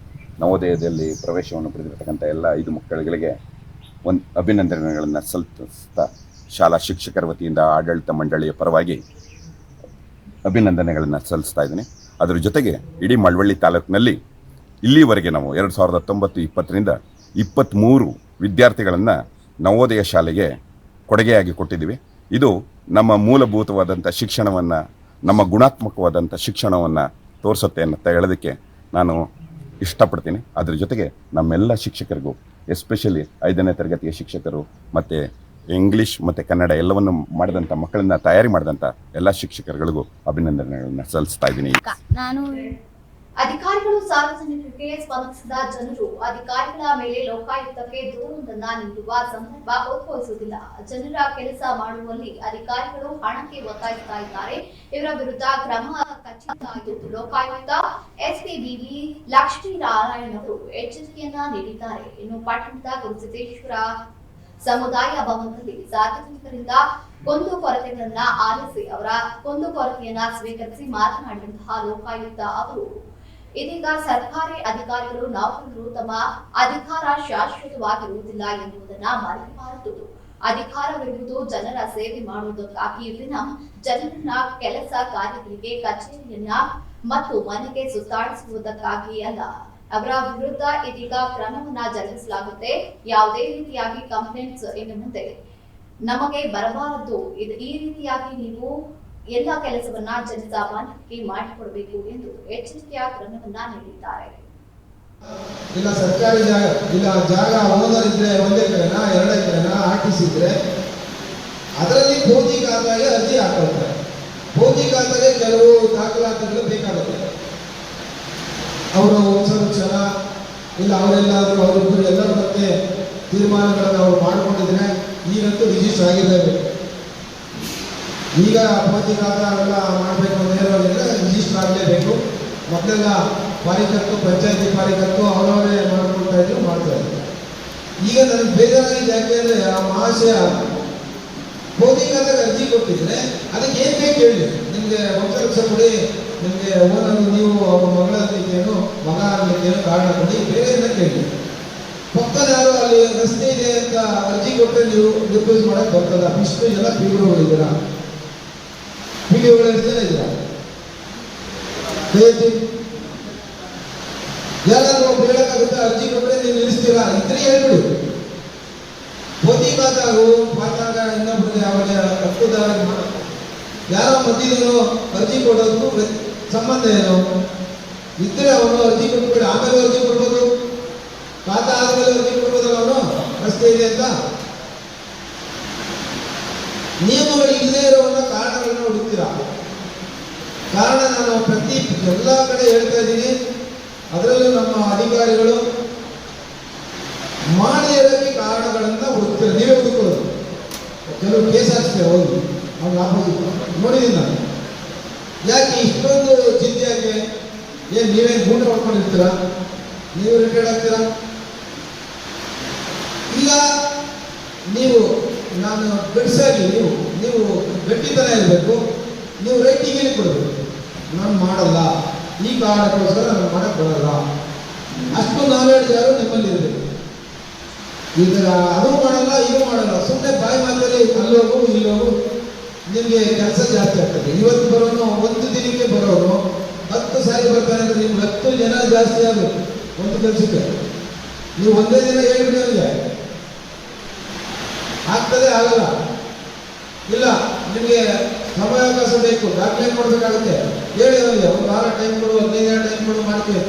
ನವೋದಯದಲ್ಲಿ ಪ್ರವೇಶವನ್ನು ಪಡೆದಿರತಕ್ಕಂಥ ಎಲ್ಲ 5 ಮಕ್ಕಳುಗಳಿಗೆ ಒಂದು ಅಭಿನಂದನೆಗಳನ್ನು ಸಲ್ಲಿಸ್ತಾ ಶಾಲಾ ಶಿಕ್ಷಕರ ವತಿಯಿಂದ ಆಡಳಿತ ಮಂಡಳಿಯ ಪರವಾಗಿ ಅಭಿನಂದನೆಗಳನ್ನು ಸಲ್ಲಿಸ್ತಾ ಇದ್ದೀನಿ. ಅದರ ಜೊತೆಗೆ ಇಡೀ ಮಳವಳ್ಳಿ ತಾಲೂಕಿನಲ್ಲಿ ಇಲ್ಲಿವರೆಗೆ ನಾವು 2019-20ರಿಂದ 23 ವಿದ್ಯಾರ್ಥಿಗಳನ್ನು ನವೋದಯ ಶಾಲೆಗೆ ಕೊಡುಗೆಯಾಗಿ ಕೊಟ್ಟಿದ್ದೀವಿ. ಇದು ನಮ್ಮ ಮೂಲಭೂತವಾದಂಥ ಶಿಕ್ಷಣವನ್ನು, ನಮ್ಮ ಗುಣಾತ್ಮಕವಾದಂಥ ಶಿಕ್ಷಣವನ್ನು ತೋರಿಸುತ್ತೆ ಅಂತ ಹೇಳೋದಕ್ಕೆ ನಾನು ಇಷ್ಟಪಡ್ತೀನಿ. ಅದರ ಜೊತೆಗೆ ನಮ್ಮೆಲ್ಲ ಶಿಕ್ಷಕರಿಗೂ, ಎಸ್ಪೆಷಲಿ 5ನೇ ತರಗತಿಯ ಶಿಕ್ಷಕರು ಮತ್ತು ಇಂಗ್ಲೀಷ್ ಮತ್ತು ಕನ್ನಡ ಎಲ್ಲವನ್ನು ಮಾಡಿದಂಥ ಮಕ್ಕಳನ್ನ ತಯಾರಿ ಮಾಡಿದಂಥ ಎಲ್ಲ ಶಿಕ್ಷಕರುಗಳಿಗೂ ಅಭಿನಂದನೆಗಳನ್ನು ಸಲ್ಲಿಸ್ತಾ ಇದ್ದೀನಿ. ಅಧಿಕಾರಿಗಳು ಸಾರ್ವಜನಿಕರಿಗೆ ಸ್ಪಂದಿಸಿದ ಜನರು ಅಧಿಕಾರಿಗಳ ಮೇಲೆ ಲೋಕಾಯುಕ್ತಕ್ಕೆ ದೂರೊಂದನ್ನ ನೀಡುವ ಸಂದರ್ಭ ಉದ್ಭವಿಸುವುದಿಲ್ಲ. ಜನರ ಕೆಲಸ ಮಾಡುವಲ್ಲಿ ಅಧಿಕಾರಿಗಳು ಹಣಕ್ಕೆ ಒತ್ತಾಯಿಸ್ತಾ ಇದ್ದಾರೆ. ಇವರ ವಿರುದ್ಧ ಕ್ರಮ ಖಚಿತ ಎಂದು ಲೋಕಾಯುಕ್ತ ಎಸ್ಪಿಬಿಬಿ ಲಕ್ಷ್ಮೀನಾರಾಯಣ ಅವರು ಎಚ್ಚರಿಕೆಯನ್ನ ನೀಡಿದ್ದಾರೆ. ಇನ್ನು ಪಟ್ಟಣದ ಗುರುಸಿದ್ದೇಶ್ವರ ಸಮುದಾಯ ಭವನದಲ್ಲಿ ಸಾರ್ವಜನಿಕರಿಂದ ಕುಂದುಕೊರತೆಗಳನ್ನ ಆಲಿಸಿ ಅವರ ಕುಂದುಕೊರತೆಯನ್ನ ಸ್ವೀಕರಿಸಿ ಮಾತನಾಡಿದಂತಹ ಲೋಕಾಯುಕ್ತ ಅವರು, ಇದೀಗ ಸರ್ಕಾರಿ ಅಧಿಕಾರಿಗಳು ನೌಕರರು ತಮ್ಮ ಅಧಿಕಾರ ಶಾಶ್ವತವಾಗಿರುವುದಿಲ್ಲ ಎಂಬುದನ್ನ ಮರೆಯಬಾರದು. ಅಧಿಕಾರವಿರುವುದು ಜನರ ಸೇವೆ ಮಾಡುವುದಕ್ಕಾಗಿ, ವಿನ ಜನರನ್ನ ಕೆಲಸ ಕಾರ್ಯಗಳಿಗೆ ಕಚೇರಿಯನ್ನ ಮತ್ತು ಮನೆಗೆ ಸುತ್ತಾಡಿಸುವುದಕ್ಕಾಗಿ ಅಲ್ಲ. ಅವರ ವಿರುದ್ಧ ಇದೀಗ ಕ್ರಮವನ್ನ ಜರುಗಿಸಲಾಗುತ್ತೆ. ಯಾವುದೇ ರೀತಿಯಾಗಿ ಕಂಪ್ಲೇಂಟ್ಸ್ ಇನ್ನು ಮುಂದೆ ನಮಗೆ ಬರಬಾರದು. ಈ ರೀತಿಯಾಗಿ ನೀವು ಎಲ್ಲ ಕೆಲಸವನ್ನ ಜನಸಾಮಾನ್ಯರಿಗೆ ಮಾಡಿಕೊಡಬೇಕು ಎಂದು ಎಚ್ಚರಿಕೆಯ ಕ್ರಮವನ್ನ ನೀಡಿದ್ದಾರೆ. ಇಲ್ಲ ಸರ್ಕಾರಿ ಜಾಗ, ಇಲ್ಲ ಜಾಗ ಓನರ್ ಇದ್ರೆ 1 ಎಕರೆನಾ 2 ಎಕರೆನಾ ಆರ್ಟಿಸಿ ಇದ್ರೆ ಅದರಲ್ಲಿ ಭೌತಿ ಖಾತೆಗೆ ಅರ್ಜಿ ಹಾಕೊಳ್ತಾರೆ. ಭೌತಿ ಖಾತೆಗೆ ಕೆಲವು ದಾಖಲಾತಿಗಳು ಬೇಕಾಗುತ್ತೆ. ಅವರ ವಂಶವೃಕ್ಷಣ ಇಲ್ಲ ಅವರೆಲ್ಲಾದರೂ ಅವರಿಬ್ಬರು ಎಲ್ಲರ ಬಗ್ಗೆ ತೀರ್ಮಾನಗಳನ್ನು ಅವರು ಮಾಡಿಕೊಂಡಿದ್ರೆ ಈಗಂತೂ ರಿಜಿಸ್ಟರ್ ಆಗಿರಬೇಕು. ಈಗ ಭೌತಿ ಖಾತೆ ಅವೆಲ್ಲ ಮಾಡಬೇಕು ನೇರವಾಗಿದ್ದರೆ ರಿಜಿಸ್ಟರ್ ಆಗಲೇಬೇಕು. ಮೊದಲೆಲ್ಲ ಪಾಲಿಕತ್ತು, ಪಂಚಾಯತಿ ಪಾಲಿಕತ್ತು ಅವರವರೇ ಮಾಡ್ಕೊಳ್ತಾ ಇದ್ರು, ಮಾಡ್ತಾ ಇದ್ರು. ಈಗ ನನಗೆ ಬೇಜಾರಾಗಿದೆ. ಯಾಕೆಂದರೆ ಆ ಮಹಾಶಯ ಭೌತಿ ಖಾತೆಗೆ ಅರ್ಜಿ ಕೊಟ್ಟಿದ್ರೆ ಅದಕ್ಕೆ ಏನು ಬೇಕು ಹೇಳಿ, ನಿಮಗೆ ವಂಶವೃಕ್ಷ ಕೊಡಿ, ನಿಮಗೆ ಓನರು ನೀವು ಅವ್ರ ಮಗಳ ಅನ್ನಲಿಕ್ಕೇನು ಮಗ ಅನ್ನಲಿಕ್ಕೇನು ಕಾರಣ ಕೊಡಿ, ಬೇರೆ ಏನ ಕೇಳಿ. ಪಕ್ಕದ ಯಾರು ಅಲ್ಲಿ ರಸ್ತೆ ಇದೆ ಅಂತ ಅರ್ಜಿ ಕೊಟ್ಟರೆ ನೀವು ರಿಪ್ಲೇಸ್ ಮಾಡಕ್ಕೆ ಬರ್ತದ. ಇಷ್ಟು ಜನ ಪಿಡಿಒಗಳಿದ್ದೀರಾ, ಪಿಡಿಒಗಳು ಎಷ್ಟು ಜನ ಇದ್ದೀರಾ? ಯಾರಾದ್ರೂ ಒಬ್ಬರು ಹೇಳಕ್ಕಾಗುತ್ತೆ ಅರ್ಜಿ ಕೊಟ್ಟರೆ ನೀವು ನಿಲ್ಲಿಸ್ತೀರಾ? ಇದ್ರೆ ಹೇಳ್ಬಿಡಿ. ಭೌತಿ ಖಾತಾಗೂ ಪಾತಾಗ ಇನ್ನೊಬ್ಬರಿಗೆ ಯಾವಾಗ ಹಕ್ಕುದಾರ ಯಾರೋ ಮಧ್ಯದವರು ಅರ್ಜಿ ಕೊಡೋದು ಸಂಬಂಧ ಏನು? ಇದ್ರೆ ಅವನು ಅರ್ಜಿ ಕೊಟ್ಬಿಡಿ, ಆಮೇಲೆ ಅರ್ಜಿ ಕೊಡ್ಬೋದು. ಖಾತಾ ಆದ್ಮೇಲೆ ಅರ್ಜಿ ಕೊಡ್ಬೋದಲ್ಲ ಅವನು, ರಸ್ತೆ ಇದೆ ಅಂತ. ನಿಯಮಗಳು ಇಲ್ಲದೆ ಇರೋವನ್ನ ಕಾರಣಗಳನ್ನ ಹುಡುಕ್ತೀರಾ. ಕಾರಣ ನಾನು ಪ್ರತಿ ಎಲ್ಲ ಕಡೆ ಹೇಳ್ತಾ ಇದ್ದೀನಿ. ಅದರಲ್ಲೂ ನಮ್ಮ ಅಧಿಕಾರಿಗಳು ಮಾಡದೇ ಇರೋಕ್ಕೆ ಕಾರಣಗಳನ್ನ ಹುಡುಕ್ತೀರ. ನೀವೇ ಹುಡುಕೋದು. ಕೆಲವು ಕೇಸ್ ಹಾಕ್ತೀರ ಹೋಗಿ ಅವ್ನು ಆಪೋಸಿಟ್ ನೋಡಿದ್ದೀನಿ ನಾನು. ಯಾಕೆ ಇಷ್ಟೊಂದು ಚಿಂತೆಯಾಗಿ? ಏನು ನೀವೇನು ಗೂಂಡ ಹೊಡ್ಕೊಂಡಿರ್ತೀರಾ? ನೀವು ರಿಟೈರ್ಡ್ ಆಗ್ತೀರಾ? ಈ ಈಗ ನೀವು ನಾನು ಬಿಡಿಸಾಗಿ ನೀವು ಗಟ್ಟಿತನ ಇರಬೇಕು, ನೀವು ರೈಟಿಂಗಲ್ಲಿ ಕೊಡಬೇಕು. ನಾನು ಮಾಡಲ್ಲ, ಈ ಕಾರಣಕ್ಕೋಸ್ಕರ ನಾನು ಮಾಡಕ್ಕೆ ಬರಲ್ಲ, ಅಷ್ಟು ನಾಲೆಡ್ಜ್ ಯಾರು ನಿಮ್ಮಲ್ಲಿ ಇರಬೇಕು. ಈಗ ಅದು ಮಾಡಲ್ಲ, ಇದು ಮಾಡಲ್ಲ, ಸುಮ್ಮನೆ ಬಾಯಿ ಮಾತಲ್ಲಿ ಅಲ್ಲೋಗು ಇಲ್ಲೋಗು, ನಿಮಗೆ ಕೆಲಸ ಜಾಸ್ತಿ ಆಗ್ತದೆ. ಇವತ್ತು ಬರೋನು ಒಂದು ದಿನಕ್ಕೆ ಬರೋನು 10 ಸಾರಿ ಬರ್ತಾನೆ ಅಂದರೆ ನಿಮ್ಗೆ 10 ಜನ ಜಾಸ್ತಿ ಆಗಬೇಕು ಒಂದು ಕೆಲಸಕ್ಕೆ. ನೀವು ಒಂದೇ ದಿನ ಹೇಳ್ಬಿಡಿ ಅವನಿಗೆ, ಆಗ್ತದೆ ಆಗಲ್ಲ. ಇಲ್ಲ ನಿಮಗೆ ಸಮಯಾವಕಾಶ ಬೇಕು, ದಾಖಲೆ ಕೊಡಬೇಕಾಗುತ್ತೆ, ಹೇಳಿ ಅವನಿಗೆ 1 ವಾರ ಟೈಮ್ ಕೊಡು, 15 ದಿನ ಟೈಮ್ ಕೊಡು, ಮಾಡ್ತೀವಿ.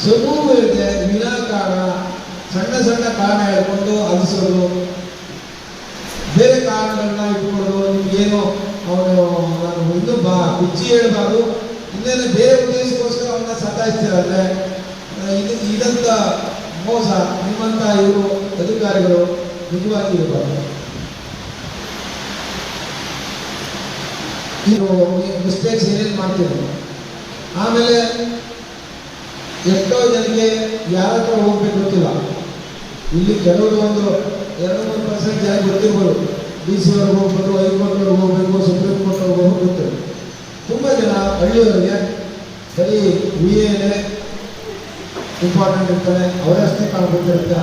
ಸುಮ್ಮನೆ ಹೇಳಿದೆ ವಿನಾಕಾರಣ ಸಣ್ಣ ಸಣ್ಣ ಕಾರಣ ಹೇಳ್ಕೊಂಡು ಅಲಿಸೋದು, ಬೇರೆ ಕಾರಣಗಳನ್ನ ಇಟ್ಕೊಂಡು ನಿಮ್ಗೇನು ಅವನು ನಾನು ಇನ್ನೂ ಬಿಚ್ಚಿ ಹೇಳ್ಬಾರ್ದು, ಇನ್ನೇನು ಬೇರೆ ಉದ್ದೇಶಕ್ಕೋಸ್ಕರ ಅವನ್ನ ಸತಾಯಿಸ್ತಿರಲ್ಲೇ ಇದಂತ ಮೋಸ ನಿಮ್ಮಂತ ಇವರು ಅಧಿಕಾರಿಗಳು ನಿಜವಾಗಿ ಇರಬಾರ್ದು. ನೀವು ಮಿಸ್ಟೇಕ್ಸ್ ಏನೇನು ಮಾಡ್ತೀರಿ. ಆಮೇಲೆ ಎಷ್ಟೋ ಜನಕ್ಕೆ ಯಾರ ಹತ್ರ ಹೋಗ್ಬೇಕು ಗೊತ್ತಿಲ್ಲ. ಇಲ್ಲಿ ಕೆಲವರು ಒಂದು 2-3% ಜನ ಗೊತ್ತಿರ್ಬೋದು, DC ಅವ್ರಿಗೆ ಹೋಗ್ಬೇಕು, ಹೈಕೋರ್ಟ್ವರೆಗೆ ಹೋಗ್ಬೇಕು, ಸುಪ್ರೀಂ ಕೋರ್ಟ್ವರೆಗೆ ಹೋಗ್ಬೇಕು ಗೊತ್ತಿಲ್ಲ. ತುಂಬ ಜನ ಹಳ್ಳಿಯವರಿಗೆ ಬರೀ VA ಇಂಪಾರ್ಟೆಂಟ್ ಇರ್ತಾರೆ, ಅವರೇ ಅಷ್ಟೇ ಕಾಣ್ಕೊತಿರುತ್ತೆ.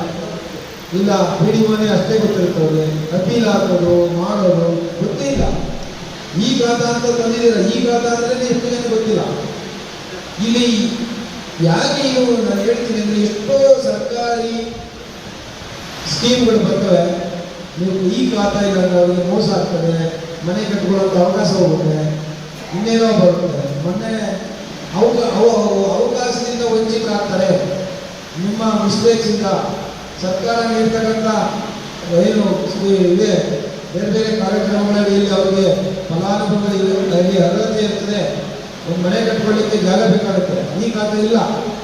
ಇಲ್ಲ PDOನೇ ಅಷ್ಟೇ ಗೊತ್ತಿರುತ್ತೆ ಅವ್ರಿಗೆ, ಅಪೀಲ್ ಹಾಕೋದು ಮಾಡೋದು ಗೊತ್ತೇ ಇಲ್ಲ. ಈ ಖಾತಾ ಅಂತ ತಂದಿದ್ದೀರ, ಈ ಖಾತಾ ಅಂದ್ರೆ ಎಷ್ಟು ಜನ ಗೊತ್ತಿಲ್ಲ. ಇಲ್ಲಿ ಯಾಕೆ ಇವು ನಾನು ಹೇಳ್ತೀನಿ ಅಂದರೆ ಎಷ್ಟೋ ಸರ್ಕಾರಿ ಸ್ಕೀಮ್ಗಳು ಬರ್ತವೆ, ನೀವು ಈ ಖಾತಾ ಇಲ್ಲ ಅಂದರೆ ಅವರಿಗೆ ಮೋಸ ಆಗ್ತದೆ, ಮನೆ ಕಟ್ಕೊಳ್ಳೋಂಥ ಅವಕಾಶ ಹೋಗುತ್ತೆ, ಇನ್ನೇನೋ ಬರುತ್ತೆ. ಮೊನ್ನೆ ಅವಕಾಶದಿಂದ ವಂಚಿತರಾಗ್ತಾರೆ ನಿಮ್ಮ ಮಿಸ್ಟೇಕ್ಸಿಂದ. ಸರ್ಕಾರ ನೀಡ್ತಕ್ಕಂಥ ಏನು ಇದೆ ಬೇರೆ ಬೇರೆ ಕಾರ್ಯಕ್ರಮಗಳಲ್ಲಿ ಇಲ್ಲಿ ಅವರಿಗೆ ಫಲಾನುಭವಿಗಳಿಗೆ ಅರ್ಹತೆ ಇರ್ತದೆ, ಒಂದು ಮನೆ ಕಟ್ಕೊಳ್ಳಿಕ್ಕೆ ಜಾಗ ಬೇಕಾಗುತ್ತೆ. ಈ ಖಾತೆ ಇಲ್ಲ,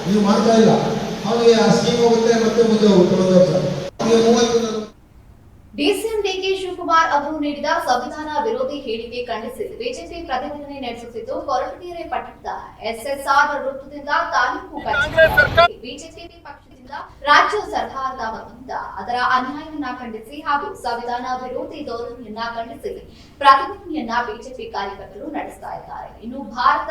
ನೀವು ಮಾಡ್ತಾ ಇಲ್ಲ, ಅವನಿಗೆ ಆ ಸ್ಕೀಮ್ ಹೋಗುತ್ತೆ, ಮತ್ತೆ ಮುಂದೆ ಹೋಗುತ್ತೆ 1 ವರ್ಷ. ಅವನಿಗೆ 30 ಡಿಸಿಎಂ ಡಿಕೆ ಶಿವಕುಮಾರ್ ಅವರು ನೀಡಿದ ಸಂವಿಧಾನ ವಿರೋಧಿ ಹೇಳಿಕೆ ಖಂಡಿಸಿ ಬಿಜೆಪಿ ಪ್ರತಿಭಟನೆ ನಡೆಸುತ್ತಿದ್ದು, ಕೊರಟಗೆರೆ ಪಟ್ಟಣದ SSR ವೃತ್ತದಿಂದ ತಾಲೂಕು ಕಚೇರಿ ಬಿಜೆಪಿ ಪಕ್ಷದಿಂದ ರಾಜ್ಯ ಸರ್ಕಾರದ ವತಿಯಿಂದ ಅದರ ಅನ್ಯಾಯವನ್ನ ಖಂಡಿಸಿ ಹಾಗೂ ಸಂವಿಧಾನ ವಿರೋಧಿ ಧೋರಣೆಯನ್ನ ಖಂಡಿಸಿ ಪ್ರತಿಭಟನೆಯನ್ನ ಬಿಜೆಪಿ ಕಾರ್ಯಕರ್ತರು ನಡೆಸ್ತಾ ಇದ್ದಾರೆ. ಇನ್ನು ಭಾರತ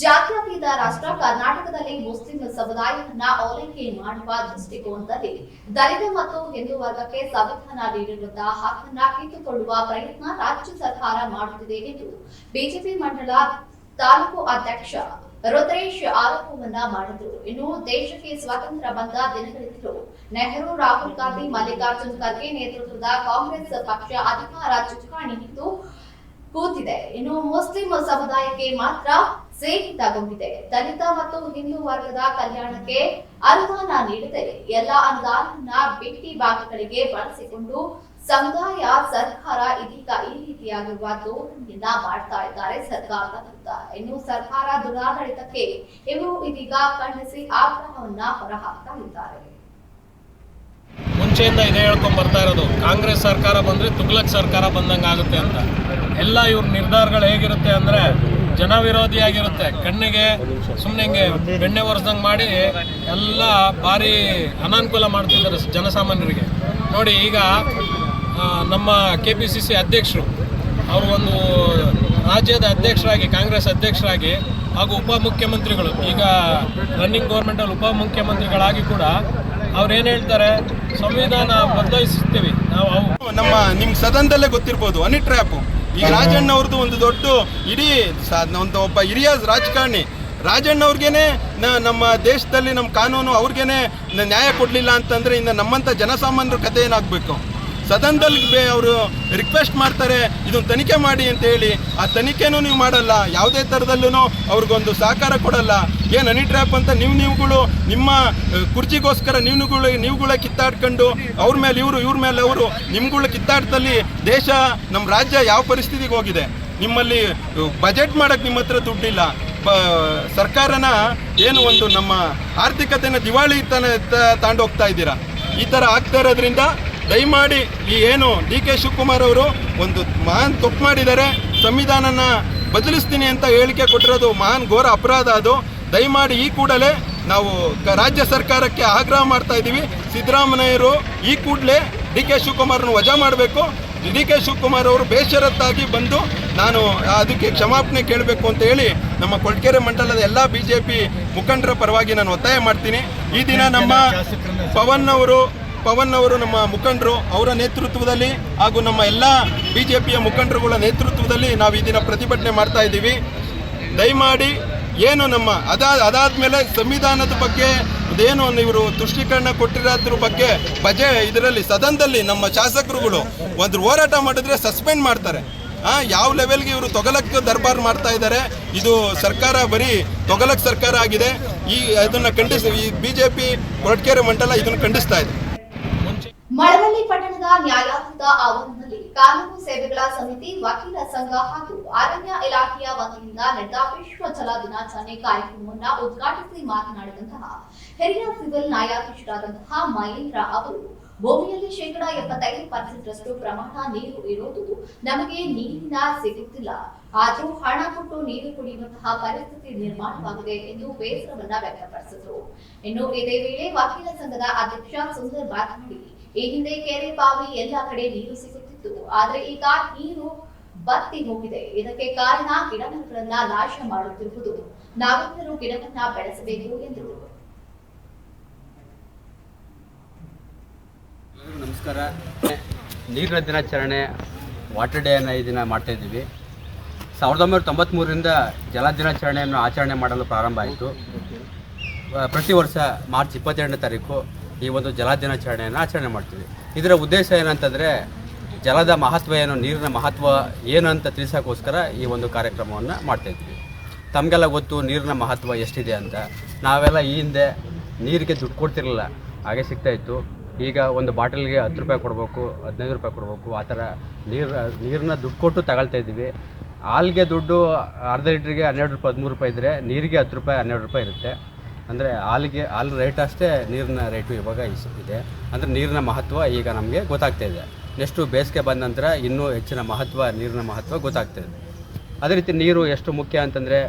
ಜಾತ್ಯತೀತ ರಾಷ್ಟ್ರ ಕರ್ನಾಟಕದಲ್ಲಿ ಮುಸ್ಲಿಂ ಸಮುದಾಯವನ್ನ ಓಲೈಕೆ ಮಾಡುವ ದೃಷ್ಟಿಕೋನದಲ್ಲಿ ದಲಿತ ಮತ್ತು ಹಿಂದೂ ವರ್ಗಕ್ಕೆ ಸಂವಿಧಾನ ನೀಡಿರುವಂತಹ ಹಕ್ಕನ್ನ ಕಿತ್ತುಕೊಳ್ಳುವ ಪ್ರಯತ್ನ ರಾಜ್ಯ ಸರ್ಕಾರ ಮಾಡುತ್ತಿದೆ ಎಂದು ಬಿಜೆಪಿ ಮಂಡಲ ತಾಲೂಕು ಅಧ್ಯಕ್ಷ ರುದ್ರೇಶ್ ಆರೋಪವನ್ನ ಮಾಡಿದ್ರು. ಇನ್ನು ದೇಶಕ್ಕೆ ಸ್ವಾತಂತ್ರ್ಯ ಬಂದ ದಿನಗಳಿಂದಲೂ ನೆಹರು, ರಾಹುಲ್ ಗಾಂಧಿ, ಮಲ್ಲಿಕಾರ್ಜುನ್ ಖರ್ಗೆ ನೇತೃತ್ವದ ಕಾಂಗ್ರೆಸ್ ಪಕ್ಷ ಅಧಿಕಾರ ಚುಕ್ಕಾಣಿ ಹಿಡಿದು ಕೂತಿದೆ. ಇನ್ನು ಮುಸ್ಲಿಂ ಸಮುದಾಯಕ್ಕೆ ಮಾತ್ರ ಸೀಮಿತಗೊಂಡಿದೆ. ದಲಿತ ಮತ್ತು ಹಿಂದೂ ವರ್ಗದ ಕಲ್ಯಾಣಕ್ಕೆ ಅನುದಾನ ನೀಡದೆ ಎಲ್ಲ ಅನುದಾನವನ್ನ ಬಿಟ್ಟಿ ಭಾಗಗಳಿಗೆ ಬಳಸಿಕೊಂಡು ಸಮುದಾಯ ಸರ್ಕಾರ ಇದೀಗ ಈ ರೀತಿಯಾಗಿರುವ ಧೋರಣೆಯನ್ನ ಮಾಡ್ತಾ ಇದ್ದಾರೆ ಸರ್ಕಾರದ ವಿರುದ್ಧ. ಇನ್ನು ಸರ್ಕಾರ ದುರಾಡಳಿತಕ್ಕೆ ಇವರು ಇದೀಗ ಖಂಡಿಸಿ ಆಗ್ರಹವನ್ನ ಹೊರಹಾಕ್ತಾ ಇದ್ದಾರೆ. ಮುಂಚೆಯಿಂದ ಇದೇ ಹೇಳ್ಕೊಂಡ್ ಬರ್ತಾ ಇರೋದು, ಕಾಂಗ್ರೆಸ್ ಸರ್ಕಾರ ಬಂದರೆ ತುಗ್ಲಕ್ ಸರ್ಕಾರ ಬಂದಂಗೆ ಆಗುತ್ತೆ ಅಂತ. ಎಲ್ಲ ಇವ್ರ ನಿರ್ಧಾರಗಳು ಹೇಗಿರುತ್ತೆ ಅಂದರೆ ಜನ ವಿರೋಧಿಯಾಗಿರುತ್ತೆ. ಕಣ್ಣಿಗೆ ಸುಮ್ಮನೆ ಹಿಂಗೆ ಬೆಣ್ಣೆ ಒರೆಸ್ದಂಗೆ ಮಾಡಿ ಎಲ್ಲ ಭಾರಿ ಅನಾನುಕೂಲ ಮಾಡ್ತಿದ್ದಾರೆ ಜನಸಾಮಾನ್ಯರಿಗೆ. ನೋಡಿ, ಈಗ ನಮ್ಮ KPCC ಅಧ್ಯಕ್ಷರು ಅವರು ಒಂದು ರಾಜ್ಯದ ಅಧ್ಯಕ್ಷರಾಗಿ, ಕಾಂಗ್ರೆಸ್ ಅಧ್ಯಕ್ಷರಾಗಿ ಹಾಗೂ ಉಪಮುಖ್ಯಮಂತ್ರಿಗಳು, ಈಗ ರನ್ನಿಂಗ್ ಗೌರ್ಮೆಂಟಲ್ಲಿ ಉಪಮುಖ್ಯಮಂತ್ರಿಗಳಾಗಿ ಕೂಡ ಅವ್ರು ಏನು ಹೇಳ್ತಾರೆ, ಸಂವಿಧಾನ ಬದಲಾಯಿಸ್ತೀವಿ ನಾವು. ನಮ್ಮ ನಿಮ್ಗೆ ಸದನದಲ್ಲೇ ಗೊತ್ತಿರ್ಬೋದು ಹನಿ ಟ್ರ್ಯಾಪು. ಈಗ ರಾಜಣ್ಣ ಅವ್ರದ್ದು ಒಂದು ದೊಡ್ಡ ಇಡೀ ಒಬ್ಬ ಹಿರಿಯ ರಾಜಕಾರಣಿ ರಾಜಣ್ಣ ಅವ್ರಿಗೇನೆ ನಮ್ಮ ದೇಶದಲ್ಲಿ ನಮ್ಮ ಕಾನೂನು ಅವ್ರಿಗೇನೆ ನ್ಯಾಯ ಕೊಡಲಿಲ್ಲ ಅಂತಂದರೆ ಇನ್ನು ನಮ್ಮಂಥ ಜನಸಾಮಾನ್ಯರ ಕಥೆ ಏನಾಗಬೇಕು. ಸದನದಲ್ಲಿ ಅವರು ರಿಕ್ವೆಸ್ಟ್ ಮಾಡ್ತಾರೆ ಇದನ್ನು ತನಿಖೆ ಮಾಡಿ ಅಂತ ಹೇಳಿ, ಆ ತನಿಖೆನೂ ನೀವು ಮಾಡಲ್ಲ, ಯಾವುದೇ ಥರದಲ್ಲೂ ಅವ್ರಿಗೊಂದು ಸಹಕಾರ ಕೊಡಲ್ಲ. ಏನು ಹನಿ ಟ್ರ್ಯಾಪ್ ಅಂತ ನೀವುಗಳು ನಿಮ್ಮ ಕುರ್ಚಿಗೋಸ್ಕರ ನೀವುಗಳೇ ಕಿತ್ತಾಡ್ಕೊಂಡು ಅವ್ರ ಮೇಲೆ ಇವ್ರ ಮೇಲೆ ಅವರು ನಿಮ್ಗಳ ಕಿತ್ತಾಟದಲ್ಲಿ ದೇಶ ನಮ್ಮ ರಾಜ್ಯ ಯಾವ ಪರಿಸ್ಥಿತಿಗೆ ಹೋಗಿದೆ. ನಿಮ್ಮಲ್ಲಿ ಬಜೆಟ್ ಮಾಡೋಕ್ಕೆ ನಿಮ್ಮ ಹತ್ರ ದುಡ್ಡಿಲ್ಲ. ಸರ್ಕಾರನ ಏನು ಒಂದು ನಮ್ಮ ಆರ್ಥಿಕತೆನ ದಿವಾಳಿ ತಾಂಡೋಗ್ತಾ ಇದ್ದೀರಾ. ಈ ಥರ ಆಗ್ತಾ ಇರೋದ್ರಿಂದ ದಯಮಾಡಿ ಈ ಏನು DK ಶಿವಕುಮಾರ್ ಅವರು ಒಂದು ಮಹಾನ್ ತಪ್ಪು ಮಾಡಿದ್ದಾರೆ. ಸಂವಿಧಾನನ ಬದಲಿಸ್ತೀನಿ ಅಂತ ಹೇಳಿಕೆ ಕೊಟ್ಟಿರೋದು ಮಹಾನ್ ಘೋರ ಅಪರಾಧ. ಅದು ದಯಮಾಡಿ ಈ ಕೂಡಲೇ ನಾವು ರಾಜ್ಯ ಸರ್ಕಾರಕ್ಕೆ ಆಗ್ರಹ ಮಾಡ್ತಾ ಇದ್ದೀವಿ. ಸಿದ್ದರಾಮಯ್ಯರು ಈ ಕೂಡಲೇ DK ಶಿವಕುಮಾರ್ನ ವಜಾ ಮಾಡಬೇಕು. DK ಶಿವಕುಮಾರ್ ಅವರು ಬೇಷರತ್ತಾಗಿ ಬಂದು ನಾನು ಅದಕ್ಕೆ ಕ್ಷಮಾಪಣೆ ಕೇಳಬೇಕು ಅಂತ ಹೇಳಿ ನಮ್ಮ ಕೊರಟಗೆರೆ ಮಂಡಲದ ಎಲ್ಲ BJP ಮುಖಂಡರ ಪರವಾಗಿ ನಾನು ಒತ್ತಾಯ ಮಾಡ್ತೀನಿ. ಈ ದಿನ ನಮ್ಮ ಪವನ್ ಅವರು ನಮ್ಮ ಮುಖಂಡರು ಅವರ ನೇತೃತ್ವದಲ್ಲಿ ಹಾಗೂ ನಮ್ಮ ಎಲ್ಲ BJPಯ ಮುಖಂಡರುಗಳ ನೇತೃತ್ವದಲ್ಲಿ ನಾವು ಈ ದಿನ ಪ್ರತಿಭಟನೆ ಮಾಡ್ತಾ ಇದ್ದೀವಿ. ದಯಮಾಡಿ ಏನು ನಮ್ಮ ಅದಾದಮೇಲೆ ಸಂವಿಧಾನದ ಬಗ್ಗೆ ಇದೇನು ಇವರು ತುಷ್ಟೀಕರಣ ಕೊಟ್ಟಿರೋದ್ರ ಬಗ್ಗೆ ಇದರಲ್ಲಿ ಸದನದಲ್ಲಿ ನಮ್ಮ ಶಾಸಕರುಗಳು ಒಂದು ಹೋರಾಟ ಮಾಡಿದ್ರೆ ಸಸ್ಪೆಂಡ್ ಮಾಡ್ತಾರೆ. ಯಾವ ಲೆವೆಲ್ಗೆ ಇವರು ತೊಗಲಕ್ ದರ್ಬಾರ್ ಮಾಡ್ತಾ ಇದ್ದಾರೆ. ಇದು ಸರ್ಕಾರ ಬರೀ ತೊಗಲಕ್ ಸರ್ಕಾರ ಆಗಿದೆ. ಅದನ್ನು ಈ BJP ಕೊರಟಗೆರೆ ಮಂಡಲ ಇದನ್ನು ಖಂಡಿಸ್ತಾ ಇದೆ. ಮಳವಳ್ಳಿ ಪಟ್ಟಣದ ನ್ಯಾಯಾಲಯದ ಆವರಣದಲ್ಲಿ ಕಾನೂನು ಸೇವೆಗಳ ಸಮಿತಿ, ವಕೀಲ ಸಂಘ ಹಾಗೂ ಅರಣ್ಯ ಇಲಾಖೆಯ ವತಿಯಿಂದ ನಡೆದ ವಿಶ್ವ ಜಲ ದಿನಾಚರಣೆ ಕಾರ್ಯಕ್ರಮವನ್ನು ಉದ್ಘಾಟಿಸಿ ಮಾತನಾಡಿದಂತಹ ಹಿರಿಯ ಸಿವಿಲ್ ನ್ಯಾಯಾಧೀಶರಾದಂತಹ ಮಹೇಂದ್ರ ಅವರು, ಭೂಮಿಯಲ್ಲಿ 75% ಪ್ರಮಾಣ ನೀರು ಇರುವುದು ನಮಗೆ ನೀರಿನ ಸಿಗುತ್ತಿಲ್ಲ, ಆದರೂ ಹಣ ಕೊಟ್ಟು ನೀರು ಕುಡಿಯುವಂತಹ ಪರಿಸ್ಥಿತಿ ನಿರ್ಮಾಣವಾಗಿದೆ ಎಂದು ಬೇಸರವನ್ನ ವ್ಯಕ್ತಪಡಿಸಿದರು. ಇನ್ನು ಇದೇ ವೇಳೆ ವಕೀಲ ಸಂಘದ ಅಧ್ಯಕ್ಷ ಸುಂದರ್ ಮಾತನಾಡಿ, ಈ ಹಿಂದೆ ಕೆರೆ, ಬಾವಿ ಎಲ್ಲ ಕಡೆ ನೀರು ಸಿಗುತ್ತಿತ್ತು, ಆದ್ರೆ ಈಗ ನೀರು ಬತ್ತಿ ಹೋಗಿದೆ. ಇದಕ್ಕೆ ಕಾರಣ ಗಿಡಮರಗಳನ್ನ ನಾಶ ಮಾಡುತ್ತಿರುವುದು. ನಾವೆಲ್ಲರೂ ಗಿಡವನ್ನ ಬೆಳೆಸಬೇಕು ಎಂದರು. ನಮಸ್ಕಾರ. ನೀರಿನ ದಿನಾಚರಣೆ ವಾಟರ್ ಡೇಯನ್ನು ಈ ದಿನ ಮಾಡ್ತಾ ಇದ್ದೀವಿ. 1993ರಿಂದ ಜಲ ದಿನಾಚರಣೆಯನ್ನು ಆಚರಣೆ ಮಾಡಲು ಪ್ರಾರಂಭ ಆಯಿತು. ಪ್ರತಿ ವರ್ಷ ಮಾರ್ಚ್ 22ನೇ ತಾರೀಕು ಈ ಒಂದು ಜಲ ದಿನಾಚರಣೆಯನ್ನು ಆಚರಣೆ ಮಾಡ್ತೀವಿ. ಇದರ ಉದ್ದೇಶ ಏನಂತಂದರೆ ಜಲದ ಮಹತ್ವ ಏನು, ನೀರಿನ ಮಹತ್ವ ಏನು ಅಂತ ತಿಳಿಸೋಕ್ಕೋಸ್ಕರ ಈ ಒಂದು ಕಾರ್ಯಕ್ರಮವನ್ನು ಮಾಡ್ತಾಯಿದ್ವಿ. ತಮಗೆಲ್ಲ ಗೊತ್ತು ನೀರಿನ ಮಹತ್ವ ಎಷ್ಟಿದೆ ಅಂತ. ನಾವೆಲ್ಲ ಈ ಹಿಂದೆ ನೀರಿಗೆ ದುಡ್ಡು ಕೊಡ್ತಿರಲಿಲ್ಲ, ಹಾಗೆ ಸಿಗ್ತಾಯಿತ್ತು. ಈಗ ಒಂದು ಬಾಟಲ್ಗೆ 10 ರೂಪಾಯಿ ಕೊಡಬೇಕು, 15 ರೂಪಾಯಿ ಕೊಡಬೇಕು, ಆ ಥರ ನೀರನ್ನ ದುಡ್ಡು ಕೊಟ್ಟು ತಗೊಳ್ತಾ ಇದ್ದೀವಿ. ಹಾಲಿಗೆ ದುಡ್ಡು ಅರ್ಧ ಲೀಟ್ರಿಗೆ 12 ರೂಪಾಯಿ 13 ರೂಪಾಯಿ ಇದ್ದರೆ ನೀರಿಗೆ 10 ರೂಪಾಯಿ 12 ರೂಪಾಯಿ ಇರುತ್ತೆ. ಅಂದರೆ ಹಾಲು ರೇಟ್ ಅಷ್ಟೇ ನೀರಿನ ರೇಟು ಇವಾಗ ಇದೆ. ಅಂದರೆ ನೀರಿನ ಮಹತ್ವ ಈಗ ನಮಗೆ ಗೊತ್ತಾಗ್ತಾಯಿದೆ. ನೆಕ್ಸ್ಟು ಬೇಸಿಗೆ ಬಂದ ನಂತರ ಇನ್ನೂ ಹೆಚ್ಚಿನ ಮಹತ್ವ, ನೀರಿನ ಮಹತ್ವ ಗೊತ್ತಾಗ್ತಾಯಿದೆ. ಅದೇ ರೀತಿ ನೀರು ಎಷ್ಟು ಮುಖ್ಯ ಅಂತಂದರೆ,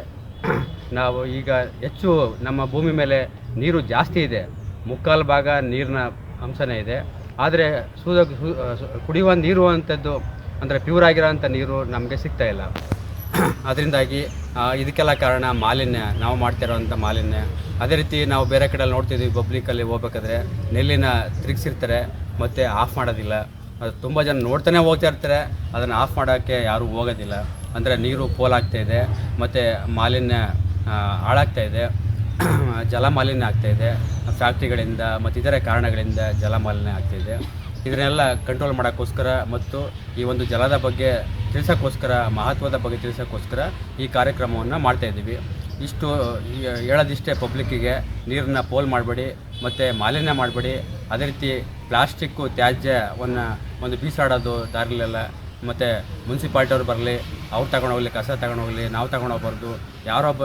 ನಾವು ಈಗ ಹೆಚ್ಚು ನಮ್ಮ ಭೂಮಿ ಮೇಲೆ ನೀರು ಜಾಸ್ತಿ ಇದೆ, 3/4 ಭಾಗ ನೀರಿನ ಅಂಶನೇ ಇದೆ. ಆದರೆ ಕುಡಿಯುವ ನೀರು ಅಂಥದ್ದು ಅಂದರೆ ಪ್ಯೂರ್ ಆಗಿರೋಂಥ ನೀರು ನಮಗೆ ಸಿಗ್ತಾಯಿಲ್ಲ. ಅದರಿಂದಾಗಿ ಇದಕ್ಕೆಲ್ಲ ಕಾರಣ ಮಾಲಿನ್ಯ, ನಾವು ಮಾಡ್ತಿರೋವಂಥ ಮಾಲಿನ್ಯ. ಅದೇ ರೀತಿ ನಾವು ಬೇರೆ ಕಡೆಯಲ್ಲಿ ನೋಡ್ತಿದ್ದೀವಿ, ಪಬ್ಲಿಕ್ಕಲ್ಲಿ ಹೋಗ್ಬೇಕಾದ್ರೆ ನೆಲ್ಲಿನ ತಿರುಗಿಸಿರ್ತಾರೆ ಮತ್ತು ಆಫ್ ಮಾಡೋದಿಲ್ಲ. ಅದು ತುಂಬ ಜನ ನೋಡ್ತಾನೆ ಹೋಗ್ತಾ ಇರ್ತಾರೆ, ಅದನ್ನು ಆಫ್ ಮಾಡೋಕ್ಕೆ ಯಾರೂ ಹೋಗೋದಿಲ್ಲ. ಅಂದರೆ ನೀರು ಪೋಲಾಗ್ತಾಯಿದೆ ಮತ್ತು ಮಾಲಿನ್ಯ ಹಾಳಾಗ್ತಾಯಿದೆ, ಜಲ ಮಾಲಿನ್ಯ ಆಗ್ತಾಯಿದೆ. ಫ್ಯಾಕ್ಟ್ರಿಗಳಿಂದ ಮತ್ತು ಇತರೆ ಕಾರಣಗಳಿಂದ ಜಲ ಮಾಲಿನ್ಯ ಆಗ್ತಾಯಿದೆ. ಇದನ್ನೆಲ್ಲ ಕಂಟ್ರೋಲ್ ಮಾಡೋಕ್ಕೋಸ್ಕರ ಮತ್ತು ಈ ಒಂದು ಜಲದ ಬಗ್ಗೆ ತಿಳಿಸೋಕ್ಕೋಸ್ಕರ, ಮಹತ್ವದ ಬಗ್ಗೆ ತಿಳಿಸೋಕ್ಕೋಸ್ಕರ ಈ ಕಾರ್ಯಕ್ರಮವನ್ನು ಮಾಡ್ತಾಯಿದ್ದೀವಿ. ಇಷ್ಟು ಹೇಳೋದಿಷ್ಟೇ ಪಬ್ಲಿಕ್ಕಿಗೆ, ನೀರನ್ನ ಪೋಲ್ ಮಾಡಬೇಡಿ ಮತ್ತು ಮಾಲಿನ್ಯ ಮಾಡಬೇಡಿ. ಅದೇ ರೀತಿ ಪ್ಲಾಸ್ಟಿಕ್ಕು ತ್ಯಾಜ್ಯವನ್ನು ಒಂದು ಬೀಸಾಡೋದು ದಾರಿಲೆಲ್ಲ, ಮತ್ತು ಮುನ್ಸಿಪಾಲ್ಟಿಯವ್ರು ಬರಲಿ, ಅವ್ರು ತಗೊಂಡೋಗಲಿ, ಕಸ ತಗೊಂಡೋಗಲಿ, ನಾವು ತಗೊಂಡೋಗ್ಬಾರ್ದು. ಯಾರೊಬ್ಬ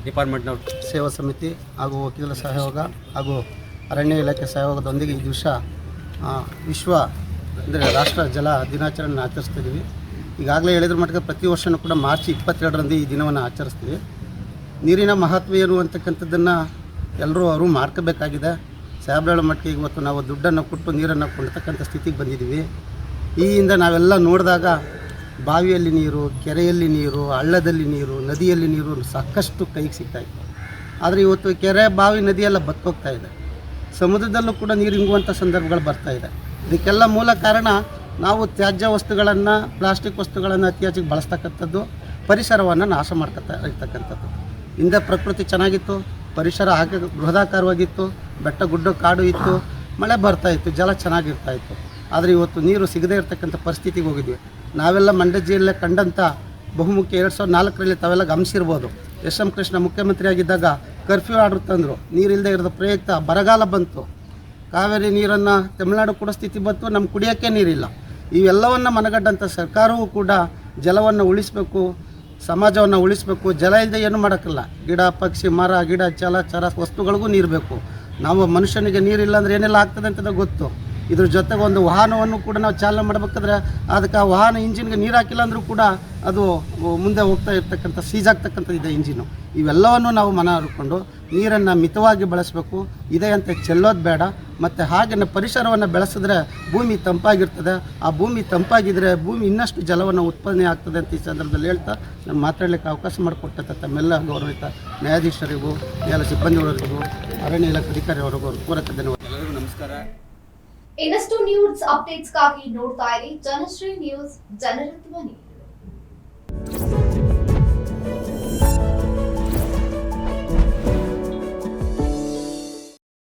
ಡಿಪಾರ್ಟ್ಮೆಂಟ್ನವ್ರು ಸೇವಾ ಸಮಿತಿ ಹಾಗೂ ವಕೀಲರ ಸಹಯೋಗ ಹಾಗೂ ಅರಣ್ಯ ಇಲಾಖೆ ಸಹಯೋಗದೊಂದಿಗೆ ಈ ದಿವಸ ವಿಶ್ವ ಅಂದರೆ ರಾಷ್ಟ್ರ ಜಲ ದಿನಾಚರಣೆ ಆಚರಿಸ್ತಿದ್ದೀವಿ. ಈಗಾಗಲೇ ಹೇಳಿದ್ರ ಮಟ್ಟಿಗೆ ಪ್ರತಿ ವರ್ಷವೂ ಕೂಡ ಮಾರ್ಚ್ 22ರಂದು ಈ ದಿನವನ್ನು ಆಚರಿಸ್ತೀವಿ. ನೀರಿನ ಮಹತ್ವ ಏನು ಅಂತಕ್ಕಂಥದ್ದನ್ನು ಎಲ್ಲರೂ ಅವರು ಮಾಡ್ಕೋಬೇಕಾಗಿದೆ. ಸಾಹೇಬ್ರ ಮಟ್ಟಿಗೆ ಇವತ್ತು ನಾವು ದುಡ್ಡನ್ನು ಕೊಟ್ಟು ನೀರನ್ನು ಕೊಂಡ್ತಕ್ಕಂಥ ಸ್ಥಿತಿಗೆ ಬಂದಿದ್ದೀವಿ. ಈ ಹಿಂದೆ ನಾವೆಲ್ಲ ನೋಡಿದಾಗ ಬಾವಿಯಲ್ಲಿ ನೀರು, ಕೆರೆಯಲ್ಲಿ ನೀರು, ಹಳ್ಳದಲ್ಲಿ ನೀರು, ನದಿಯಲ್ಲಿ ನೀರು ಸಾಕಷ್ಟು ಕೈಗೆ ಸಿಗ್ತಾಯಿತ್ತು. ಆದರೆ ಇವತ್ತು ಕೆರೆ, ಬಾವಿ, ನದಿಯೆಲ್ಲ ಬತ್ತೋಗ್ತಾ ಇದೆ. ಸಮುದ್ರದಲ್ಲೂ ಕೂಡ ನೀರು ಇಂಗುವಂಥ ಸಂದರ್ಭಗಳು ಬರ್ತಾಯಿದೆ. ಇದಕ್ಕೆಲ್ಲ ಮೂಲ ಕಾರಣ ನಾವು ತ್ಯಾಜ್ಯ ವಸ್ತುಗಳನ್ನು, ಪ್ಲಾಸ್ಟಿಕ್ ವಸ್ತುಗಳನ್ನು ಅತಿ ಹೆಚ್ಚಿಗೆ ಬಳಸ್ತಕ್ಕಂಥದ್ದು, ಪರಿಸರವನ್ನು ನಾಶ ಮಾಡ್ಕೊತಾ ಇರ್ತಕ್ಕಂಥದ್ದು. ಹಿಂದೆ ಪ್ರಕೃತಿ ಚೆನ್ನಾಗಿತ್ತು, ಪರಿಸರ ಹಾಗೆ ಬೃಹದಾಕಾರವಾಗಿತ್ತು, ಬೆಟ್ಟ ಗುಡ್ಡ ಕಾಡು ಇತ್ತು, ಮಳೆ ಬರ್ತಾಯಿತ್ತು, ಜಲ ಚೆನ್ನಾಗಿರ್ತಾಯಿತ್ತು. ಆದರೆ ಇವತ್ತು ನೀರು ಸಿಗದೇ ಇರತಕ್ಕಂಥ ಪರಿಸ್ಥಿತಿಗೆ ಹೋಗಿದ್ವಿ. ನಾವೆಲ್ಲ ಮಂಡ್ಯ ಜಿಲ್ಲೆ ಕಂಡಂಥ ಬಹುಮುಖ್ಯ 2004ರಲ್ಲಿ ತಾವೆಲ್ಲ ಗಮನಿಸಿರ್ಬೋದು. ಎಸ್ ಎಂ ಕೃಷ್ಣ ಮುಖ್ಯಮಂತ್ರಿ ಆಗಿದ್ದಾಗ ಕರ್ಫ್ಯೂ ಆರ್ಡರ್ ತಂದರು. ನೀರಿಲ್ಲದೆ ಇರೋದು ಪ್ರಯುಕ್ತ ಬರಗಾಲ ಬಂತು. ಕಾವೇರಿ ನೀರನ್ನು ತಮಿಳುನಾಡು ಕೊಡೋ ಸ್ಥಿತಿ ಬಂತು. ನಮ್ಮ ಕುಡಿಯೋಕ್ಕೆ ನೀರಿಲ್ಲ. ಇವೆಲ್ಲವನ್ನು ಮನಗಂಡಂಥ ಸರ್ಕಾರವೂ ಕೂಡ ಜಲವನ್ನು ಉಳಿಸಬೇಕು, ಸಮಾಜವನ್ನು ಉಳಿಸಬೇಕು. ಜಲ ಇಲ್ಲದೆ ಏನು ಮಾಡೋಕ್ಕಲ್ಲ. ಗಿಡ, ಪಕ್ಷಿ, ಮರ, ಗಿಡ, ಜಲ, ಚರ ವಸ್ತುಗಳಿಗೂ ನೀರು ಬೇಕು. ನಾವು ಮನುಷ್ಯನಿಗೆ ನೀರಿಲ್ಲ ಅಂದರೆ ಏನೆಲ್ಲ ಆಗ್ತದೆ ಅಂತಂದ್ರೆ ಗೊತ್ತು. ಇದ್ರ ಜೊತೆಗೆ ಒಂದು ವಾಹನವನ್ನು ಕೂಡ ನಾವು ಚಾಲನೆ ಮಾಡಬೇಕಾದ್ರೆ ಅದಕ್ಕೆ ಆ ವಾಹನ ಇಂಜಿನ್ಗೆ ನೀರು ಹಾಕಿಲ್ಲ ಅಂದರೂ ಕೂಡ ಅದು ಮುಂದೆ ಹೋಗ್ತಾ ಇರ್ತಕ್ಕಂಥ ಸೀಜ್ ಆಗ್ತಕ್ಕಂಥದ್ದು ಇದೆ ಇಂಜಿನು. ಇವೆಲ್ಲವನ್ನು ನಾವು ಮನ ಹರ್ಕೊಂಡು ನೀರನ್ನು ಮಿತವಾಗಿ ಬಳಸಬೇಕು, ಇದೆ ಅಂತ ಚೆಲ್ಲೋದು ಬೇಡ. ಮತ್ತು ಹಾಗೆ ಪರಿಸರವನ್ನು ಬೆಳೆಸಿದ್ರೆ ಭೂಮಿ ತಂಪಾಗಿರ್ತದೆ. ಆ ಭೂಮಿ ತಂಪಾಗಿದ್ದರೆ ಭೂಮಿ ಇನ್ನಷ್ಟು ಜಲವನ್ನು ಉತ್ಪಾದನೆ ಆಗ್ತದೆ ಅಂತ ಈ ಸಂದರ್ಭದಲ್ಲಿ ಹೇಳ್ತಾ ನಾನು ಮಾತಾಡಲಿಕ್ಕೆ ಅವಕಾಶ ಮಾಡಿಕೊಟ್ಟ ತಮ್ಮೆಲ್ಲ ಗೌರವಿತ ನ್ಯಾಯಾಧೀಶರಿಗೂ ಎಲ್ಲ ಸಿಬ್ಬಂದಿಯವರಿಗೂ ಅರಣ್ಯ ಇಲಾಖೆ ಅಧಿಕಾರಿಯವರಿಗೂ ಪೂರಕ ಧನ್ಯವಾದ. ಎಲ್ಲರಿಗೂ ನಮಸ್ಕಾರ. ಇನ್ನಷ್ಟು ನ್ಯೂಸ್ ಅಪ್ಡೇಟ್ಸ್ಗಾಗಿ ನೋಡ್ತಾ ಇರಿ ಜನಶ್ರೀ ನ್ಯೂಸ್, ಜನರ ಧ್ವನಿ.